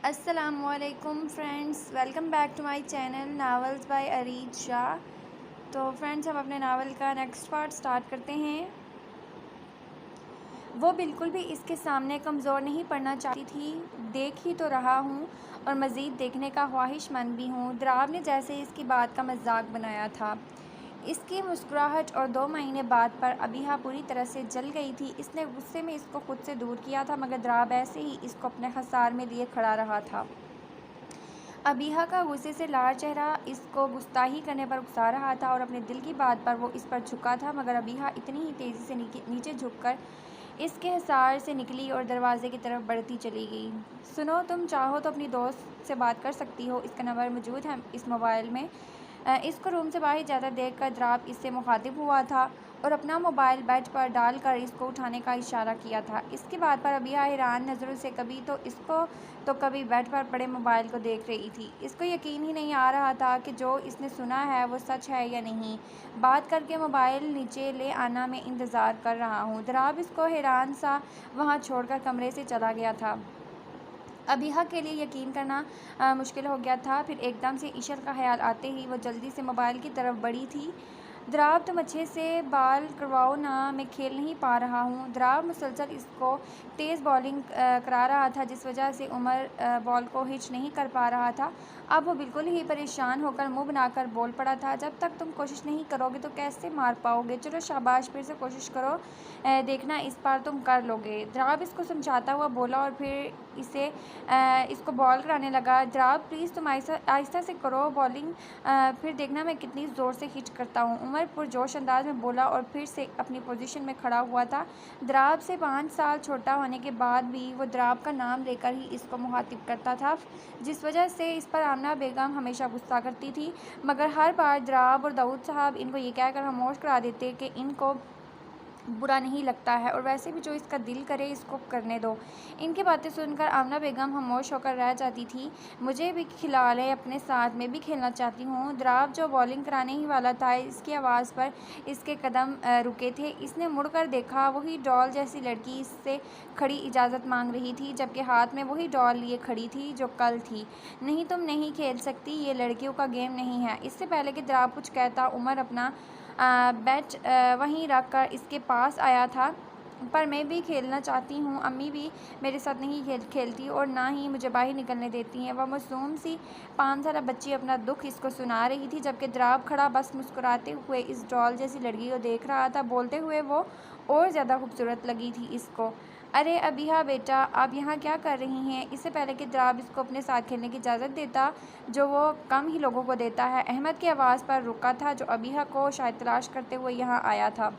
अस्सलामुअलैकुम friends, welcome back to my channel novels by Areej Shah. तो friends, हम अपने नावल का नेक्स्ट पार्ट स्टार्ट करते हैं। वो बिल्कुल भी इसके सामने कमज़ोर नहीं पड़ना चाहती थी। देख ही तो रहा हूँ और मज़ीद देखने का ख्वाहिशमंद भी हूँ। द्राब ने जैसे इसकी बात का मजाक बनाया था। इसकी मुस्कुराहट और 2 महीने बाद पर अबीहा पूरी तरह से जल गई थी। इसने गुस्से में इसको खुद से दूर किया था, मगर द्राब ऐसे ही इसको अपने खसार में लिए खड़ा रहा था। अबीहा का गुस्से से लाल चेहरा इसको गुस्ताही करने पर उकसा रहा था और अपने दिल की बात पर वो इस पर झुका था, मगर अबीहा इतनी ही तेज़ी से नीचे झुककर इसके हिसार से निकली और दरवाजे की तरफ बढ़ती चली गई। सुनो, तुम चाहो तो अपनी दोस्त से बात कर सकती हो, इसका नंबर मौजूद है इस मोबाइल में। इसको रूम से बाहर जाता देख कर द्राब इससे मुखातिब हुआ था और अपना मोबाइल बेड पर डालकर इसको उठाने का इशारा किया था। इसके बाद पर अबीहा हैरान नज़रों से कभी तो इसको तो कभी बेड पर पड़े मोबाइल को देख रही थी। इसको यकीन ही नहीं आ रहा था कि जो इसने सुना है वो सच है या नहीं। बात करके मोबाइल नीचे ले आना मैं इंतज़ार कर रहा हूँ। द्राब इसको हैरान सा वहाँ छोड़कर कमरे से चला गया था। अबीहा के लिए यकीन करना मुश्किल हो गया था। फिर एकदम से ईशर का ख्याल आते ही वो जल्दी से मोबाइल की तरफ बढ़ी थी। द्राब, तुम अच्छे से बाल करवाओ ना, मैं खेल नहीं पा रहा हूँ। द्राब मुसलसल इसको तेज़ बॉलिंग करा रहा था, जिस वजह से उमर बॉल को हिट नहीं कर पा रहा था। अब वो बिल्कुल ही परेशान होकर मुंह बनाकर बोल पड़ा था, जब तक तुम कोशिश नहीं करोगे तो कैसे मार पाओगे। चलो शाबाश, फिर से कोशिश करो, देखना इस बार तुम कर लोगे। द्राब इसको समझाता हुआ बोला और फिर इसको बॉल कराने लगा। द्राब, प्लीज़ तुम आहिस्ता से करो बॉलिंग, फिर देखना मैं कितनी ज़ोर से हिट करता हूँ। उमर पुरजोश अंदाज में बोला और फिर से अपनी पोजीशन में खड़ा हुआ था। द्राब से 5 साल छोटा होने के बाद भी वो द्राब का नाम लेकर ही इसको मुखातिब करता था, जिस वजह से इस पर आमना बेगम हमेशा गुस्सा करती थी। मगर हर बार द्राब और दाऊद साहब इनको ये कहकर खामोश करा देते कि इनको बुरा नहीं लगता है और वैसे भी जो इसका दिल करे इसको करने दो। इनकी बातें सुनकर आमना बेगम खामोश होकर रह जाती थी। मुझे भी खिला ले अपने साथ, मैं भी खेलना चाहती हूँ। द्राब जो बॉलिंग कराने ही वाला था, इसकी आवाज़ पर इसके कदम रुके थे। इसने मुड़कर देखा, वही डॉल जैसी लड़की इससे खड़ी इजाज़त मांग रही थी, जबकि हाथ में वही डॉल लिए खड़ी थी जो कल थी। नहीं, तुम नहीं खेल सकती, ये लड़कियों का गेम नहीं है। इससे पहले कि द्राब कुछ कहता, उमर अपना बैट वहीं रख कर इसके पास आया था। पर मैं भी खेलना चाहती हूँ, अम्मी भी मेरे साथ नहीं खेलती और ना ही मुझे बाहर निकलने देती हैं। वह मासूम सी 5 साला बच्ची अपना दुख इसको सुना रही थी, जबकि द्राब खड़ा बस मुस्कुराते हुए इस डॉल जैसी लड़की को देख रहा था। बोलते हुए वो और ज़्यादा खूबसूरत लगी थी इसको। अरे अबीहा बेटा, आप यहाँ क्या कर रही हैं? इससे पहले कि द्राब इसको अपने साथ खेलने की इजाज़त देता, जो वो कम ही लोगों को देता है, अहमद की आवाज़ पर रुका था, जो अबीहा को शायद तलाश करते हुए यहाँ आया था।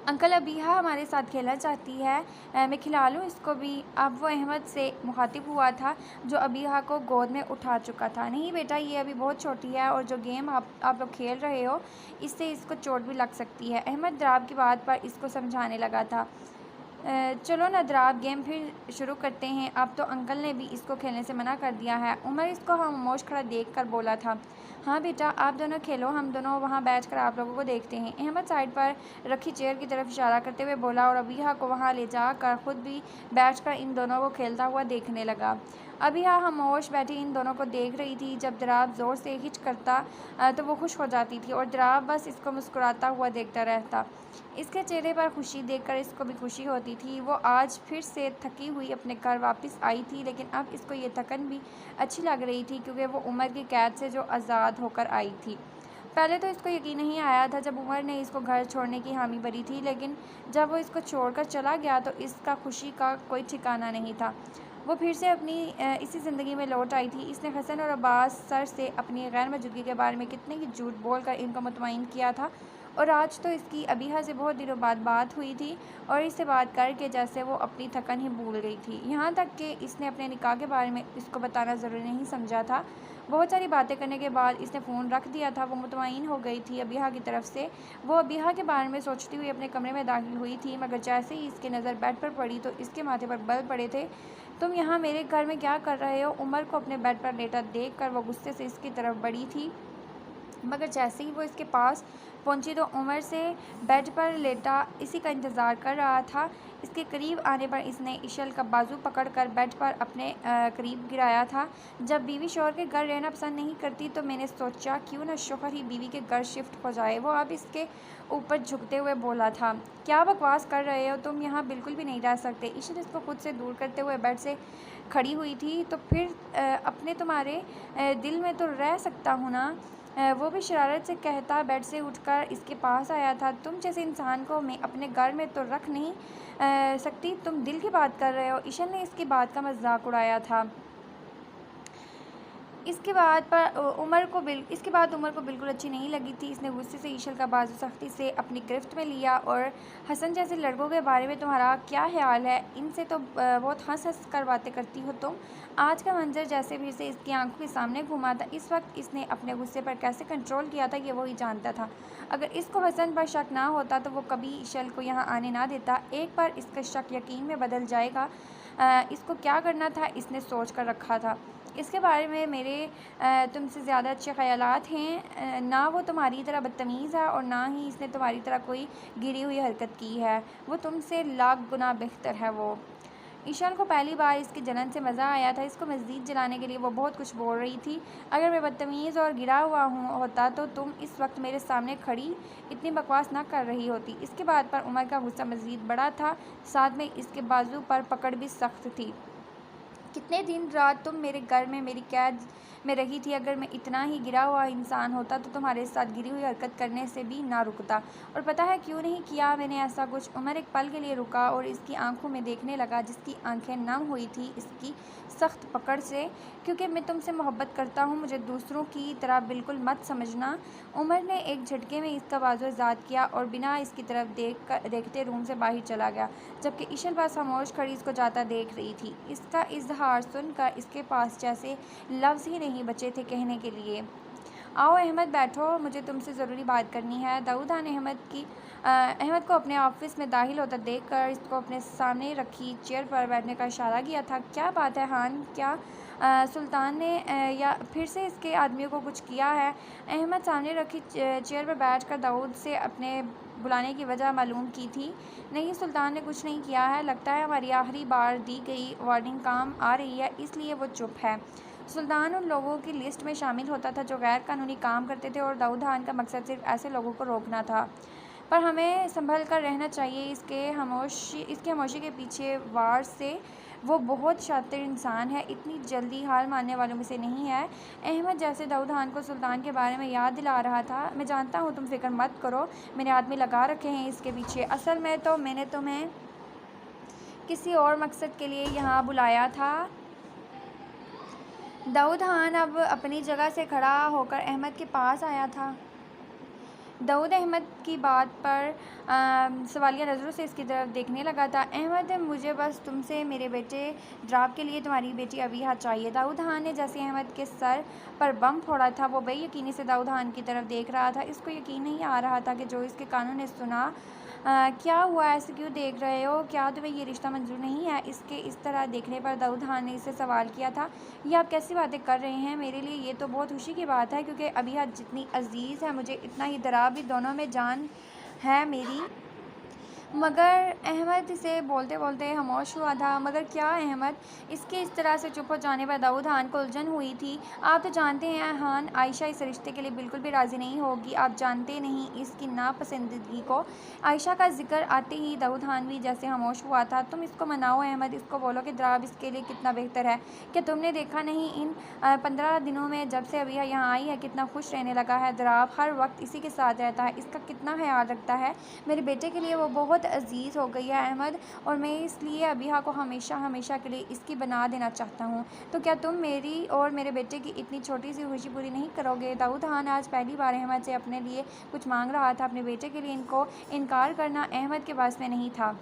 अंकल, अबीहा हमारे साथ खेलना चाहती है, मैं खिला लूँ इसको भी? अब वो अहमद से मुखातिब हुआ था, जो अबीहा को गोद में उठा चुका था। नहीं बेटा, ये अभी बहुत छोटी है और जो गेम आप लोग खेल रहे हो, इससे इसको चोट भी लग सकती है। अहमद द्राब की बात पर इसको समझाने लगा था। चलो ना द्राब, गेम फिर शुरू करते हैं। अब तो अंकल ने भी इसको खेलने से मना कर दिया है। उमर इसको खामोश खड़ा देखकर बोला था। हाँ बेटा, आप दोनों खेलो, हम दोनों वहाँ बैठकर आप लोगों को देखते हैं। अहमद साइड पर रखी चेयर की तरफ इशारा करते हुए बोला और अबीहा को वहाँ ले जाकर खुद भी बैठकर इन दोनों को खेलता हुआ देखने लगा। अबीहा खामोश बैठी इन दोनों को देख रही थी। जब द्राब ज़ोर से हिच करता तो वो खुश हो जाती थी और द्राब बस इसको मुस्कुराता हुआ देखता रहता। इसके चेहरे पर खुशी देखकर इसको भी खुशी होती थी। वो आज फिर से थकी हुई अपने घर वापस आई थी, लेकिन अब इसको ये थकन भी अच्छी लग रही थी, क्योंकि वो उमर की कैद से जो आज़ाद होकर आई थी। पहले तो इसको यकीन नहीं आया था जब उमर ने इसको घर छोड़ने की हामी भरी थी, लेकिन जब वो इसको छोड़कर चला गया तो इसका खुशी का कोई ठिकाना नहीं था। वो फिर से अपनी इसी ज़िंदगी में लौट आई थी। इसने हसन और अब्बास सर से अपनी गैर मौजूदगी के बारे में कितने ही झूठ बोलकर इनको मुतमईन किया था, और आज तो इसकी अबीहा से बहुत दिनों बाद बात हुई थी और इससे बात करके जैसे वो अपनी थकन ही भूल गई थी। यहाँ तक कि इसने अपने निकाह के बारे में इसको बताना ज़रूरी नहीं समझा था। बहुत सारी बातें करने के बाद इसने फ़ोन रख दिया था। वो मुतमईन हो गई थी अबीहा की तरफ से। वो अबीहा के बारे में सोचती हुई अपने कमरे में दाखिल हुई थी, मगर जैसे ही इसकी नज़र बेड पर पड़ी तो इसके माथे पर बल पड़े थे। तुम यहाँ मेरे घर में क्या कर रहे हो? उमर को अपने बेड पर लेटा देख कर वो गुस्से से इसकी तरफ बढ़ी थी, मगर जैसे ही वो इसके पास पहुंची तो उमर से बेड पर लेटा इसी का इंतज़ार कर रहा था। इसके करीब आने पर इसने इशल का बाजू पकड़कर बेड पर अपने करीब गिराया था। जब बीवी शौहर के घर रहना पसंद नहीं करती तो मैंने सोचा क्यों न शौहर ही बीवी के घर शिफ्ट हो जाए। वो अब इसके ऊपर झुकते हुए बोला था, क्या बकवास कर रहे हो तुम, यहाँ बिल्कुल भी नहीं रह सकते। इशल इसको खुद से दूर करते हुए बेड से खड़ी हुई थी। तो फिर अपने तुम्हारे दिल में तो रह सकता हूँ ना, वो भी शरारत से कहता बेड से उठकर इसके पास आया था। तुम जैसे इंसान को मैं अपने घर में तो रख नहीं सकती, तुम दिल की बात कर रहे हो। इशल ने इसकी बात का मजाक उड़ाया था। इसके बाद उमर को बिल्कुल अच्छी नहीं लगी थी। इसने गुस्से से इशल का बाजू सख्ती से अपनी गिरफ्त में लिया। और हसन जैसे लड़कों के बारे में तुम्हारा क्या ख्याल है? इनसे तो बहुत हंस हंस कर बातें करती हो तुम। आज का मंजर जैसे भी से इसकी आंखों के सामने घुमा था। इस वक्त इसने अपने गुस्से पर कैसे कंट्रोल किया था ये वही जानता था। अगर इसको हसन पर शक ना होता तो वो कभी इशल को यहाँ आने ना देता। एक बार इसका शक यकीन में बदल जाएगा। इसको क्या करना था इसने सोच कर रखा था। इसके बारे में मेरे तुमसे ज़्यादा अच्छे ख़यालात हैं। ना वो तुम्हारी तरह बदतमीज़ है और ना ही इसने तुम्हारी तरह कोई गिरी हुई हरकत की है। वो तुमसे लाख गुना बेहतर है। वो ईशान को पहली बार इसकी जलन से मज़ा आया था। इसको मज़ीद जलाने के लिए वो बहुत कुछ बोल रही थी। अगर मैं बदतमीज़ और गिरा हुआ होता तो तुम इस वक्त मेरे सामने खड़ी इतनी बकवास ना कर रही होती। इसके बाद पर उमर का गुस्सा मज़ीद बड़ा था, साथ में इसके बाजू पर पकड़ भी सख्त थी। कितने दिन रात तुम मेरे घर में मेरी कैद में रही थी। अगर मैं इतना ही गिरा हुआ इंसान होता तो तुम्हारे साथ गिरी हुई हरकत करने से भी ना रुकता। और पता है क्यों नहीं किया मैंने ऐसा कुछ? उमर एक पल के लिए रुका और इसकी आंखों में देखने लगा, जिसकी आंखें नम हुई थी इसकी सख्त पकड़ से। क्योंकि मैं तुमसे मोहब्बत करता हूँ, मुझे दूसरों की तरह बिल्कुल मत समझना। उमर ने एक झटके में इसका बाजू आज़ाद किया और बिना इसकी तरफ देखते रूम से बाहर चला गया। जबकि इशल पास खामोश खड़ी इसको जाता देख रही थी। इसका इजहार सुनकर इसके पास जैसे लफ्ज़ ही नहीं बचे थे कहने के लिए। आओ अहमद बैठो, मुझे तुमसे ज़रूरी बात करनी है। दाऊद खान अहमद को अपने ऑफिस में दाखिल होता देखकर इसको अपने सामने रखी चेयर पर बैठने का इशारा किया था। क्या बात है खान, क्या सुल्तान ने या फिर से इसके आदमियों को कुछ किया है? अहमद सामने रखी चेयर पर बैठकर दाऊद से अपने बुलाने की वजह मालूम की थी। नहीं, सुल्तान ने कुछ नहीं किया है। लगता है हमारी आखिरी बार दी गई वार्निंग काम आ रही है, इसलिए वो चुप है। सुल्तान उन लोगों की लिस्ट में शामिल होता था जो गैर कानूनी काम करते थे और दाऊद खान का मकसद सिर्फ ऐसे लोगों को रोकना था। पर हमें संभल कर रहना चाहिए। इसकी खामोशी के पीछे वार से वो बहुत शातिर इंसान है, इतनी जल्दी हार मानने वालों में से नहीं है। अहमद जैसे दाऊद खान को सुल्तान के बारे में याद दिला रहा था। मैं जानता हूँ, तुम फिक्र मत करो, मैंने आदमी लगा रखे हैं इसके पीछे। असल में तो मैंने तुम्हें किसी और मकसद के लिए यहाँ बुलाया था। दाऊद खान अब अपनी जगह से खड़ा होकर अहमद के पास आया था। दाऊद अहमद की बात पर सवालिया नज़रों से इसकी तरफ देखने लगा था। अहमद, मुझे बस तुमसे मेरे बेटे ड्राब के लिए तुम्हारी बेटी अबीहा चाहिए। दाऊद खान ने जैसे अहमद के सर पर बम फोड़ा था वो बेयकीनी से दाऊद खान की तरफ देख रहा था। इसको यकीन नहीं आ रहा था कि जो इसके कानों ने सुना। क्या हुआ, ऐसे क्यों देख रहे हो? क्या तुम्हें ये रिश्ता मंजूर नहीं है? इसके इस तरह देखने पर दाऊद खान ने इससे सवाल किया था, ये आप कैसी बातें कर रहे हैं? मेरे लिए ये तो बहुत खुशी की बात है, क्योंकि अबीहा जितनी अजीज़ है मुझे, इतना ही दराब भी दोनों में जान है मेरी। मगर अहमद से बोलते बोलते खामोश हुआ था। मगर क्या अहमद? इसके इस तरह से चुप हो जाने पर दाऊद खान को उलझन हुई थी। आप तो जानते हैं खान, आयशा इस रिश्ते के लिए बिल्कुल भी राज़ी नहीं होगी। आप जानते नहीं इसकी नापसंदीदगी को। आयशा का जिक्र आते ही दाऊद खान भी जैसे खामोश हुआ था। तुम इसको मनाओ अहमद, इसको बोलो कि द्राब इसके लिए कितना बेहतर है। क्या तुमने देखा नहीं इन 15 दिनों में जब से अभी यहाँ आई है कितना खुश रहने लगा है? द्राब हर वक्त इसी के साथ रहता है, इसका कितना ख्याल रखता है। मेरे बेटे के लिए वो बहुत अजीज़ हो गई है अहमद, और मैं इसलिए अबीहा को हमेशा हमेशा के लिए इसकी बना देना चाहता हूँ। तो क्या तुम मेरी और मेरे बेटे की इतनी छोटी सी खुशी पूरी नहीं करोगे? दाऊद खान आज पहली बार अहमद से अपने लिए कुछ मांग रहा था। अपने बेटे के लिए इनको इनकार करना अहमद के पास में नहीं था।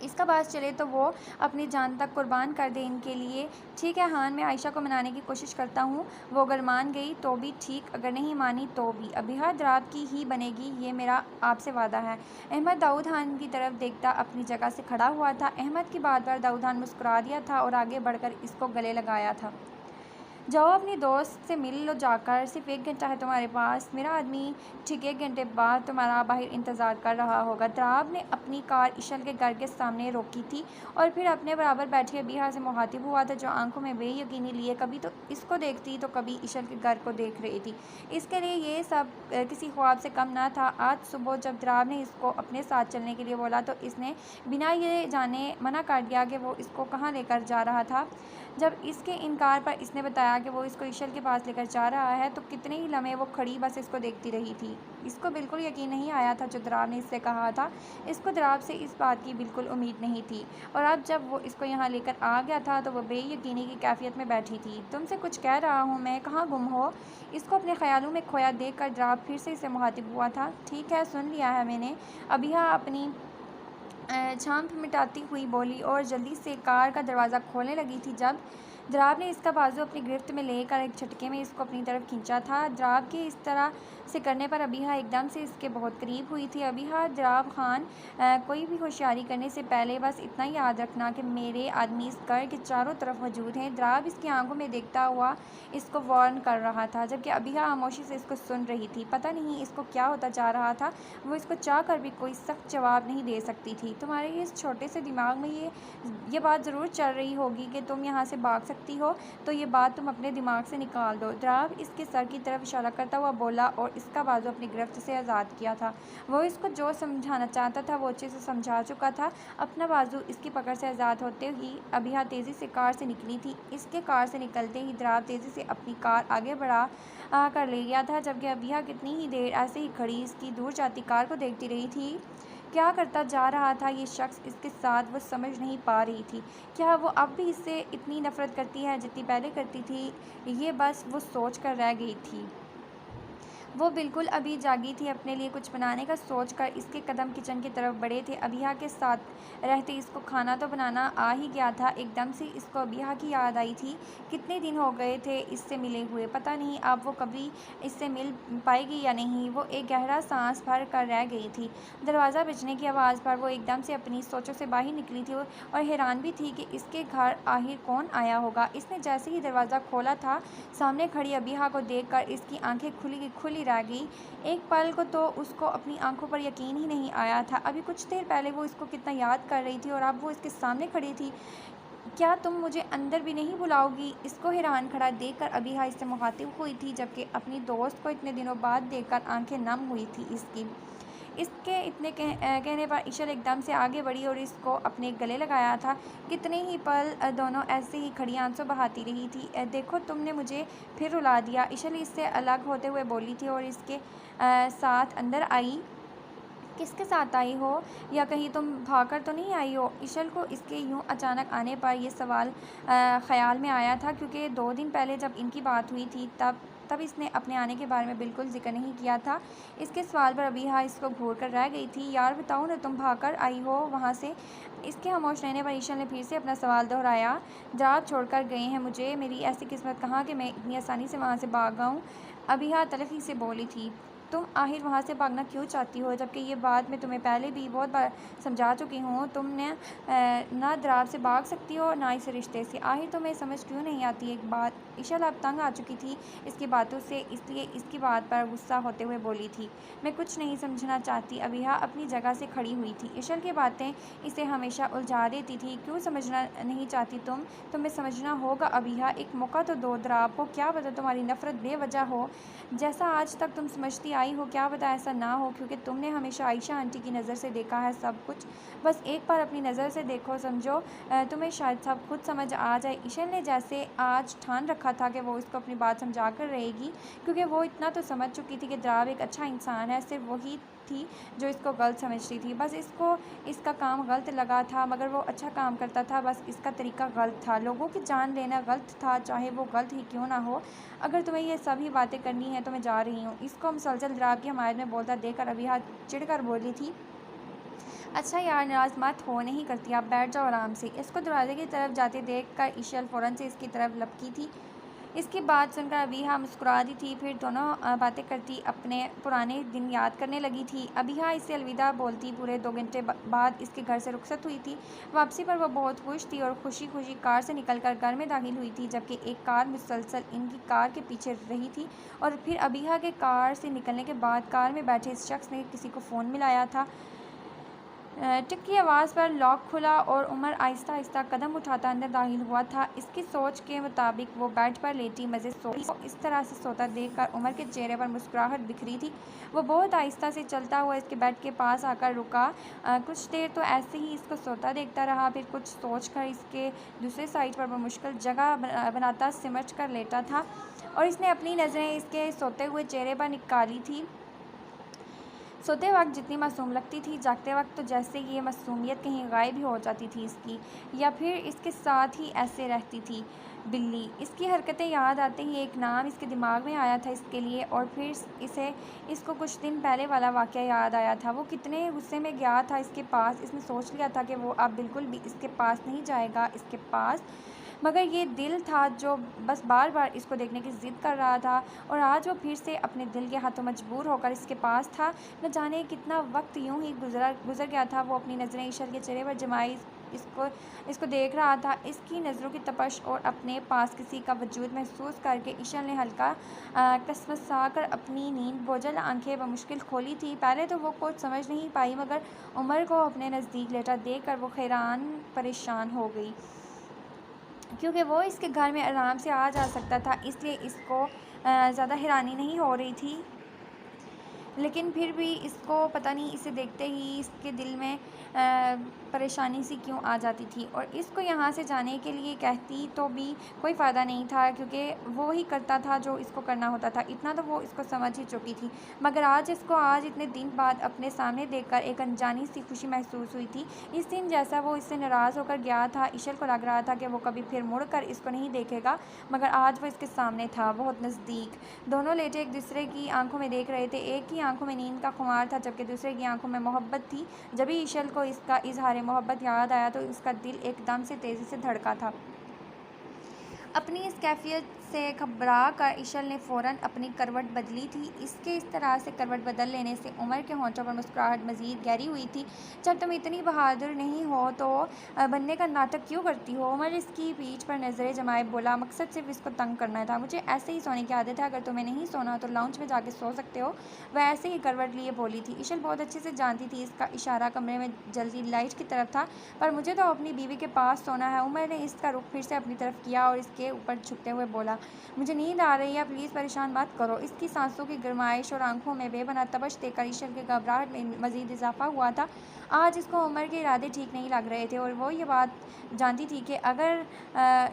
इसका बात चले तो वो अपनी जान तक कुर्बान कर दे इनके लिए। ठीक है खान, मैं आयशा को मनाने की कोशिश करता हूँ। वो अगर मान गई तो भी ठीक, अगर नहीं मानी तो भी। अबीहा द्राब की ही बनेगी, ये मेरा आपसे वादा है। अहमद दाऊद खान की तरफ देखता अपनी जगह से खड़ा हुआ था। अहमद की बात पर दाऊद खान मुस्कुरा दिया था और आगे बढ़कर इसको गले लगाया था। जाओ अपनी दोस्त से मिल लो जाकर, सिर्फ 1 घंटा है तुम्हारे पास। मेरा आदमी ठीक 1 घंटे बाद तुम्हारा बाहर इंतज़ार कर रहा होगा। द्राब ने अपनी कार इशल के घर के सामने रोकी थी और फिर अपने बराबर बैठे अबीहा से मुखातिब हुआ था, जो आंखों में बेयकीनी लिए कभी तो इसको देखती तो कभी इशल के घर को देख रही थी। इसके लिए ये सब किसी ख्वाब से कम ना था। आज सुबह जब द्राब ने इसको अपने साथ चलने के लिए बोला तो इसने बिना ये जाने मना कर दिया कि वो इसको कहाँ लेकर जा रहा था। जब इसके इनकार पर इसने बताया कि वो इसको इशल के पास लेकर जा रहा है तो कितने ही लम्हे वो खड़ी बस इसको देखती रही थी। इसको बिल्कुल यकीन नहीं आया था जो द्राब ने इससे कहा था। इसको द्राब से इस बात की बिल्कुल उम्मीद नहीं थी और अब जब वो इसको यहाँ लेकर आ गया था तो वह बेयकीनी की कैफियत में बैठी थी। तुमसे कुछ कह रहा हूँ मैं, कहाँ गुम हो? इसको अपने ख्यालों में खोया देख कर द्राब फिर से इसे मुखातिब हुआ था। ठीक है, सुन लिया है मैंने, अबीहा अपनी छांप मिटाती हुई बोली और जल्दी से कार का दरवाज़ा खोलने लगी थी जब द्राब ने इसका बाजू अपनी गिरफ्त में लेकर एक झटके में इसको अपनी तरफ खींचा था। द्राब के इस तरह से करने पर अबीहा एकदम से इसके बहुत करीब हुई थी। अबीहा, द्राब खान, कोई भी होशियारी करने से पहले बस इतना ही याद रखना कि मेरे आदमी इस घर के चारों तरफ मौजूद हैं। द्राब इसकी आंखों में देखता हुआ इसको वार्न कर रहा था, जबकि अबीहा खामोशी से इसको सुन रही थी। पता नहीं इसको क्या होता जा रहा था, वो इसको चाह कर भी कोई सख्त जवाब नहीं दे सकती थी। तुम्हारे इस छोटे से दिमाग में ये बात ज़रूर चल रही होगी कि तुम यहाँ से भाग सकती हो, तो ये बात तुम अपने दिमाग से निकाल दो। द्राब इसके सर की तरफ इशारा करता हुआ बोला और इसका बाजू अपनी गिरफ्त से आज़ाद किया था। वो इसको जो समझाना चाहता था वो अच्छे से समझा चुका था। अपना बाजू इसकी पकड़ से आज़ाद होते ही अबीहा तेज़ी से कार से निकली थी। इसके कार से निकलते ही द्राब तेज़ी से अपनी कार आगे बढ़ा कर ले गया था, जबकि अबीहा कितनी ही देर ऐसे ही खड़ी इसकी दूर जाती कार को देखती रही थी। क्या करता जा रहा था ये शख्स इसके साथ, वो समझ नहीं पा रही थी। क्या वो अब भी इससे इतनी नफ़रत करती है जितनी पहले करती थी? ये बस वो सोच कर रह गई थी। वो बिल्कुल अभी जागी थी। अपने लिए कुछ बनाने का सोचकर इसके कदम किचन की तरफ बढ़े थे। अबीहा के साथ रहते इसको खाना तो बनाना आ ही गया था। एकदम से इसको अबीहा की याद आई थी। कितने दिन हो गए थे इससे मिले हुए, पता नहीं अब वो कभी इससे मिल पाएगी या नहीं। वो एक गहरा सांस भर कर रह गई थी। दरवाज़ा बजने की आवाज़ पर वो एकदम से अपनी सोचों से बाहर निकली थी और हैरान भी थी कि इसके घर आखिर कौन आया होगा। इसने जैसे ही दरवाज़ा खोला था, सामने खड़ी अबीहा को देखकर इसकी आंखें खुली की खुली रह गई। एक पल को तो उसको अपनी आंखों पर यकीन ही नहीं आया था। अभी कुछ देर पहले वो इसको कितना याद कर रही थी और अब वो इसके सामने खड़ी थी। क्या तुम मुझे अंदर भी नहीं बुलाओगी? इसको हैरान खड़ा देखकर अबीहा इससे मुखातिब हुई थी, जबकि अपनी दोस्त को इतने दिनों बाद देखकर आंखें नम हुई थी इसकी। इसके इतने कहने पर इशल एकदम से आगे बढ़ी और इसको अपने गले लगाया था। कितने ही पल दोनों ऐसे ही खड़ी आंसू बहाती रही थी। देखो, तुमने मुझे फिर रुला दिया, इशल इससे अलग होते हुए बोली थी और इसके साथ अंदर आई। किसके साथ आई हो, या कहीं तुम भागकर तो नहीं आई हो? इशल को इसके यूं अचानक आने पर यह सवाल ख्याल में आया था, क्योंकि 2 दिन पहले जब इनकी बात हुई थी तब इसने अपने आने के बारे में बिल्कुल जिक्र नहीं किया था। इसके सवाल पर अबीहा इसको घूर कर रह गई थी। यार बताओ ना, तुम भागकर आई हो वहाँ से? इसके खामोश रहने पर इशल ने फिर से अपना सवाल दोहराया। द्राब छोड़कर गए हैं मुझे, मेरी ऐसी किस्मत कहाँ कि मैं इतनी आसानी से वहाँ से भाग आऊँ? अबीहा तलखी से बोली थी। तुम आखिर वहाँ से भागना क्यों चाहती हो, जबकि ये बात मैं तुम्हें पहले भी बहुत बार समझा चुकी हूँ। तुमने ना द्राब से भाग सकती हो ना इस रिश्ते से। आखिर तुम्हें समझ क्यों नहीं आती एक बात? इशल अब तंग आ चुकी थी इसकी बातों से, इसलिए इसकी बात पर गुस्सा होते हुए बोली थी। मैं कुछ नहीं समझना चाहती। अबीहा अपनी जगह से खड़ी हुई थी। इशल की बातें इसे हमेशा उलझा देती थी। क्यों समझना नहीं चाहती तुम? तुम्हें समझना होगा अबीहा, एक मौका तो दो द्राब को। क्या पता तुम्हारी नफ़रत बेवजह हो, जैसा आज तक तुम समझती आई हो। क्या पता ऐसा ना हो, क्योंकि तुमने हमेशा आयशा आंटी की नज़र से देखा है सब कुछ। बस एक बार अपनी नज़र से देखो, समझो, तुम्हें शायद सब कुछ समझ आ जाए। इशल ने जैसे आज ठान रखा था कि वो इसको अपनी बात समझा कर रहेगी, क्योंकि वो इतना तो समझ चुकी थी कि द्राब एक अच्छा इंसान है। सिर्फ वही थी जो इसको गलत समझती थी। बस इसको इसका काम गलत लगा था, मगर वो अच्छा काम करता था। बस इसका तरीका गलत था। लोगों की जान लेना गलत था, चाहे वो गलत ही क्यों ना हो। अगर तुम्हें ये सभी बातें करनी है तो मैं जा रही हूँ। इसको मुसलसल द्राब की हमायत में बोलता देखकर अबीहा चिढ़कर बोली थी। अच्छा यार, नाराज़ मत हो, नहीं करती, आप बैठ जाओ आराम से। इसको दरवाजे की तरफ जाते देख कर इशल फ़ौरन से इसकी तरफ लपकी थी। इसकी बात सुनकर अबीहा मुस्कुरा दी थी। फिर दोनों बातें करती अपने पुराने दिन याद करने लगी थी। अबीहा इसे अलविदा बोलती पूरे 2 घंटे बाद इसके घर से रुखसत हुई थी। वापसी पर वह बहुत खुश थी और खुशी खुशी कार से निकलकर घर में दाखिल हुई थी, जबकि एक कार मुसलसल इनकी कार के पीछे रही थी। और फिर अबीहा के कार से निकलने के बाद कार में बैठे इस शख्स ने किसी को फ़ोन मिलाया था। टिक की आवाज़ पर लॉक खुला और उमर आहिस्ता आहिस्ता कदम उठाता अंदर दाखिल हुआ था। इसकी सोच के मुताबिक वो बेड पर लेटी मज़े सो रही थी। इस तरह से सोता देखकर उमर के चेहरे पर मुस्कुराहट बिखरी थी। वो बहुत आहिस्ता से चलता हुआ इसके बेड के पास आकर रुका। कुछ देर तो ऐसे ही इसको सोता देखता रहा। फिर कुछ सोच कर इसके दूसरे साइड पर मुश्किल जगह बनाता सिमट कर लेटा था और इसने अपनी नज़रें इसके सोते हुए चेहरे पर निकाली थी। सोते वक्त जितनी मासूम लगती थी, जागते वक्त तो जैसे ये मासूमियत कहीं गायब ही हो जाती थी इसकी, या फिर इसके साथ ही ऐसे रहती थी। बिल्ली। इसकी हरकतें याद आते ही एक नाम इसके दिमाग में आया था इसके लिए, और फिर इसको कुछ दिन पहले वाला वाक़या याद आया था। वो कितने गुस्से में गया था इसके पास। इसने सोच लिया था कि वो अब बिल्कुल भी इसके पास नहीं जाएगा इसके पास, मगर ये दिल था जो बस बार बार इसको देखने की ज़िद कर रहा था, और आज वो फिर से अपने दिल के हाथों मजबूर होकर इसके पास था। न जाने कितना वक्त यूं ही गुज़र गया था। वो अपनी नज़रें ईशल के चेहरे पर जमाई इसको देख रहा था। इसकी नज़रों की तपश और अपने पास किसी का वजूद महसूस करके ईशल ने हल्का कसमसा कर अपनी नींद बोझल आंखें बमुश्किल खोली थी। पहले तो वो कुछ समझ नहीं पाई, मगर उमर को अपने नज़दीक लेटा देख कर वो हैरान परेशान हो गई, क्योंकि वो इसके घर में आराम से आ जा सकता था, इसलिए इसको ज़्यादा हैरानी नहीं हो रही थी। लेकिन फिर भी इसको पता नहीं, इसे देखते ही इसके दिल में परेशानी सी क्यों आ जाती थी, और इसको यहाँ से जाने के लिए कहती तो भी कोई फ़ायदा नहीं था, क्योंकि वो ही करता था जो इसको करना होता था। इतना तो वो इसको समझ ही चुकी थी, मगर आज इतने दिन बाद अपने सामने देखकर एक अनजानी सी खुशी महसूस हुई थी। इस दिन जैसा वो इससे नाराज़ होकर गया था, ईशल को लग रहा था कि वो कभी फिर मुड़ कर इसको नहीं देखेगा, मगर आज वो इसके सामने था, बहुत नज़दीक। दोनों लेटे एक दूसरे की आंखों में देख रहे थे। एक की आंखों में नींद का खुमार था, जबकि दूसरे की आंखों में मोहब्बत थी। जब भी ईशल को इसका इजहार मोहब्बत याद आया तो उसका दिल एकदम से तेज़ी से धड़का था। अपनी इस कैफियत से घबरा कर ईशल ने फ़ौरन अपनी करवट बदली थी। इसके इस तरह से करवट बदल लेने से उमर के होंठों पर मुस्कुराहट मज़ीद गहरी हुई थी। जब तुम इतनी बहादुर नहीं हो तो बनने का नाटक क्यों करती हो? उमर इसकी पीठ पर नज़रें जमाए बोला, मकसद सिर्फ इसको तंग करना था। मुझे ऐसे ही सोने की आदत है, अगर तुम्हें नहीं सोना तो लाउंज में जाके सो सकते हो। वह ऐसे ही करवट लिए बोली थी। ईशल बहुत अच्छे से जानती थी इसका इशारा कमरे में जल्दी लाइट की तरफ था, पर मुझे तो अपनी बीवी के पास सोना है। उमर ने इसका रुख फिर से अपनी तरफ किया और इसके ऊपर झुकते हुए बोला, मुझे नींद आ रही है, प्लीज़ परेशान मत करो। इसकी सांसों की गर्माइश और आंखों में बेबना तपश देखकर ईशल के घबराहट में मज़ीद इजाफा हुआ था। आज इसको उमर के इरादे ठीक नहीं लग रहे थे, और वो ये बात जानती थी कि अगर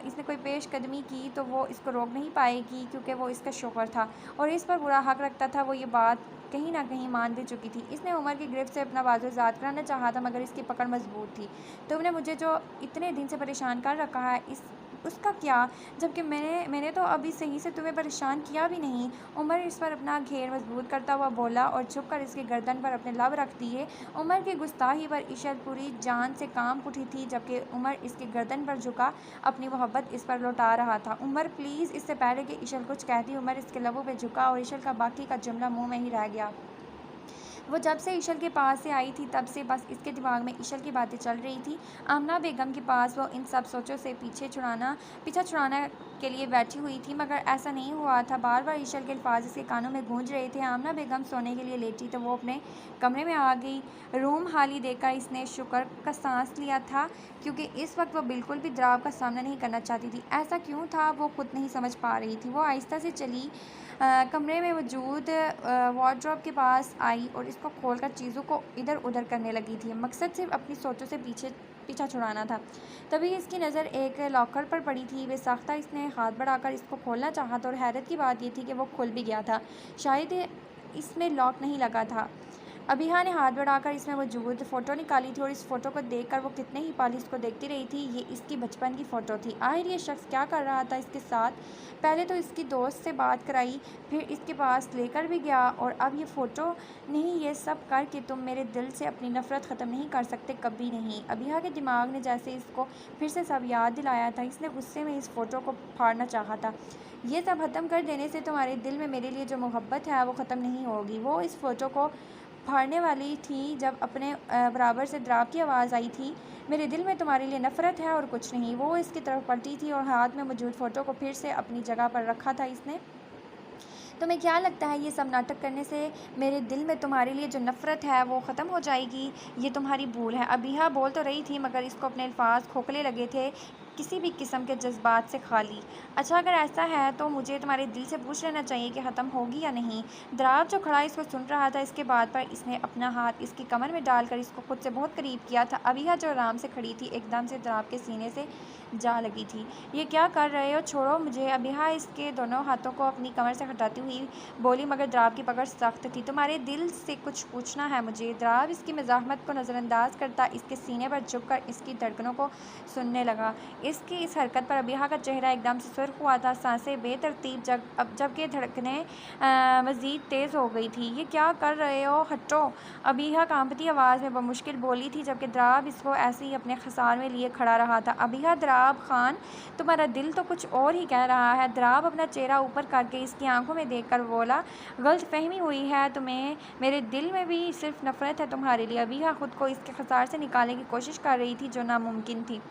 इसने कोई पेशकदमी की तो वो इसको रोक नहीं पाएगी, क्योंकि वो इसका शौहर था और इस पर बुरा हक रखता था। वो ये बात कहीं ना कहीं मान भी चुकी थी। इसने उमर की गिरफ्त से अपना बाजू आज़ाद कराना चाहा था, मगर इसकी पकड़ मजबूत थी। तुमने मुझे जो इतने दिन से परेशान कर रखा है, उसका क्या, जबकि मैंने तो अभी सही से तुम्हें परेशान किया भी नहीं। उमर इस पर अपना घेर मजबूत करता हुआ बोला और झुककर इसके गर्दन पर अपने लब रख दिए। उमर की गुस्ताही पर ईशल पूरी जान से काम उठी थी, जबकि उमर इसके गर्दन पर झुका अपनी मोहब्बत इस पर लौटा रहा था। उमर प्लीज़। इससे पहले कि ईशल कुछ कहती, उमर इसके लबों पर झुका और ईशल का बाकी का जुमला मुँह में ही रह गया। वो जब से ईशल के पास से आई थी तब से बस इसके दिमाग में ईशल की बातें चल रही थी। आमना बेगम के पास वो इन सब सोचों से पीछा छुड़ाना के लिए बैठी हुई थी, मगर ऐसा नहीं हुआ था। बार बार ईशल के अल्फाज इसके कानों में गूंज रहे थे। आमना बेगम सोने के लिए लेटी तो वो अपने कमरे में आ गई। रूम खाली देखकर इसने शुक्र का सांस लिया था, क्योंकि इस वक्त वो बिल्कुल भी दराब का सामना नहीं करना चाहती थी। ऐसा क्यों था वो खुद नहीं समझ पा रही थी। वो आहिस्ता से चली कमरे में मौजूद वार्डरोब के पास आई और इसको खोलकर चीज़ों को इधर उधर करने लगी थी। मकसद सिर्फ अपनी सोचों से पीछा छुड़ाना था। तभी इसकी नज़र एक लॉकर पर पड़ी थी। बेसाख्ता इसने हाथ बढ़ाकर इसको खोलना चाहा था, और हैरत की बात ये थी कि वो खुल भी गया था। शायद इसमें लॉक नहीं लगा था। अबिहा ने हाथ बढ़ाकर इसमें मौजूद फ़ोटो निकाली थी और इस फ़ोटो को देखकर वो कितने ही पल इसको देखती रही थी। ये इसकी बचपन की फ़ोटो थी। आखिर ये शख्स क्या कर रहा था इसके साथ? पहले तो इसकी दोस्त से बात कराई, फिर इसके पास लेकर भी गया, और अब ये फ़ोटो। नहीं, ये सब करके तुम मेरे दिल से अपनी नफ़रत ख़त्म नहीं कर सकते, कभी नहीं। अबिहा के दिमाग ने जैसे इसको फिर से सब याद दिलाया था। इसने गुस्से में इस फ़ोटो को फाड़ना चाहा था। ये सब ख़त्म कर देने से तुम्हारे दिल में मेरे लिए जो मोहब्बत है वो ख़त्म नहीं होगी। वो इस फ़ोटो को फाड़ने वाली थी जब अपने बराबर से द्राब की आवाज़ आई थी, मेरे दिल में तुम्हारे लिए नफ़रत है और कुछ नहीं। वो इसकी तरफ पलटी थी और हाथ में मौजूद फ़ोटो को फिर से अपनी जगह पर रखा था इसने। तुम्हें क्या लगता है ये सब नाटक करने से मेरे दिल में तुम्हारे लिए जो नफ़रत है वो ख़त्म हो जाएगी? ये तुम्हारी भूल है। अबिहा बोल तो रही थी मगर इसको अपने अल्फाज खोखले लगे थे, किसी भी किस्म के जज्बात से खाली। अच्छा, अगर ऐसा है तो मुझे तुम्हारे दिल से पूछ लेना चाहिए कि ख़त्म होगी या नहीं। द्राब जो खड़ा इसको सुन रहा था, इसके बाद पर इसने अपना हाथ इसकी कमर में डालकर इसको खुद से बहुत करीब किया था। अबिहा जो आराम से खड़ी थी एकदम से द्राब के सीने से जा लगी थी। ये क्या कर रहे हो? छोड़ो मुझे। अबिहा इसके दोनों हाथों को अपनी कमर से हटाती हुई बोली, मगर द्राब की पकड़ सख्त थी। तुम्हारे दिल से कुछ पूछना है मुझे। द्राब इसकी मज़ाहमत को नज़रअंदाज करता इसके सीने पर झुककर इसकी धड़कनों को सुनने लगा। इसकी इस हरकत पर अबिहा का चेहरा एकदम से सुर्ख हुआ था। सांसें बेतरतीब जबकि धड़कनें मज़ीद तेज़ हो गई थी। ये क्या कर रहे हो? हटो। अबिहा कांपती आवाज़ में बमुश्किल बोली थी, जबकि द्राब इसको ऐसे ही अपने खसार में लिए खड़ा रहा था। अबिहा, द्राब खान, तुम्हारा दिल तो कुछ और ही कह रहा है। द्राब अपना चेहरा ऊपर करके इसकी आंखों में देखकर बोला, गलत फहमी हुई है तुम्हें। मेरे दिल में भी सिर्फ नफ़रत है तुम्हारे लिए। अबिहा खुद को इसके खसार से निकालने की कोशिश कर रही थी जो नामुमकिन थी।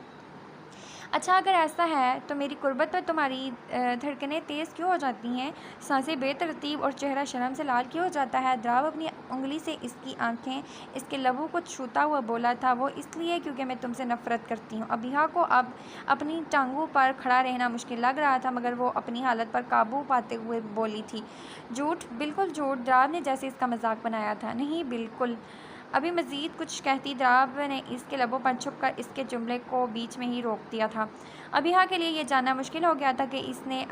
अच्छा, अगर ऐसा है तो मेरी कुर्बत पर तुम्हारी धड़कनें तेज़ क्यों हो जाती हैं, सांसें बेतरतीब और चेहरा शर्म से लाल क्यों हो जाता है? द्राब अपनी उंगली से इसकी आंखें, इसके लबों को छूता हुआ बोला था, वो इसलिए क्योंकि मैं तुमसे नफ़रत करती हूँ। अबिहा को अब अपनी टांगों पर खड़ा रहना मुश्किल लग रहा था, मगर वो अपनी हालत पर काबू पाते हुए बोली थी, झूठ, बिल्कुल झूठ। द्राब ने जैसे इसका मजाक बनाया था। नहीं, बिल्कुल। अभी मज़ीद कुछ कहती द्राब ने इसके लबों पर छुपकर इसके जुमले को बीच में ही रोक दिया था। अबिहा के लिए ये जानना मुश्किल हो गया था कि इसने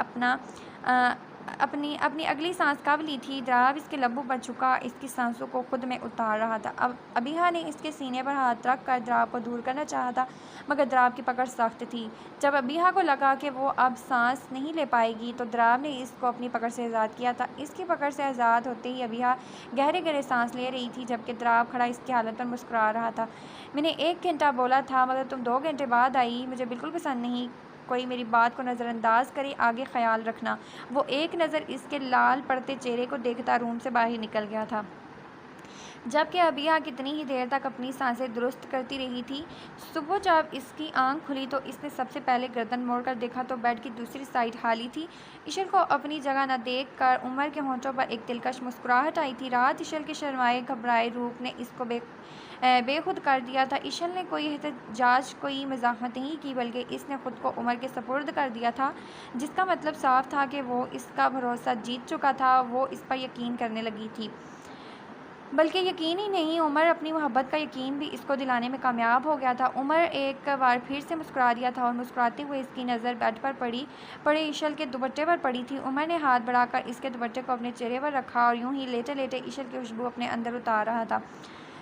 अपनी अपनी अगली सांस कब ली थी। द्राब इसके लबों पर झुका इसकी सांसों को खुद में उतार रहा था। अब अबिहा ने इसके सीने पर हाथ रख कर द्राब को दूर करना चाहा था, मगर द्राब की पकड़ सख्त थी। जब अबिहा को लगा कि वो अब सांस नहीं ले पाएगी तो द्राब ने इसको अपनी पकड़ से आज़ाद किया था। इसकी पकड़ से आज़ाद होते ही अबिहा गहरे गहरे सांस ले रही थी, जबकि द्राब खड़ा इसकी हालत पर मुस्कुरा रहा था। मैंने 1 घंटा बोला था, मगर तुम 2 घंटे बाद आई। मुझे बिल्कुल पसंद नहीं कोई मेरी बात को नज़रअंदाज करे, आगे ख्याल रखना। वो एक नज़र इसके लाल पड़ते चेहरे को देखता रूम से बाहर निकल गया था, जबकि अबिहा कितनी ही देर तक अपनी सांसें दुरुस्त करती रही थी। सुबह जब इसकी आंख खुली तो इसने सबसे पहले गर्दन मोड़कर देखा तो बेड की दूसरी साइड खाली थी। इशल को अपनी जगह न देख कर उमर के होंठों पर एक दिलकश मुस्कुराहट आई थी। रात इशल के शर्माए घबराए रूप ने इसको बेखुद कर दिया था। इशल ने कोई एहतजाज, कोई मज़ाहमत नहीं की, बल्कि इसने ख़ुद को उमर के सपुर्द कर दिया था, जिसका मतलब साफ था कि वो इसका भरोसा जीत चुका था। वो इस पर यकीन करने लगी थी, बल्कि यकीन ही नहीं, उमर अपनी मोहब्बत का यकीन भी इसको दिलाने में कामयाब हो गया था। उमर एक बार फिर से मुस्कुरा दिया था और मुस्कुराते हुए इसकी नज़र बेड पर पड़े इशल के दुपट्टे पर पड़ी थी। उमर ने हाथ बढ़ाकर इसके दुपट्टे को अपने चेहरे पर रखा और यूं ही लेटे लेटे इशल की खुशबू अपने अंदर उतार रहा था।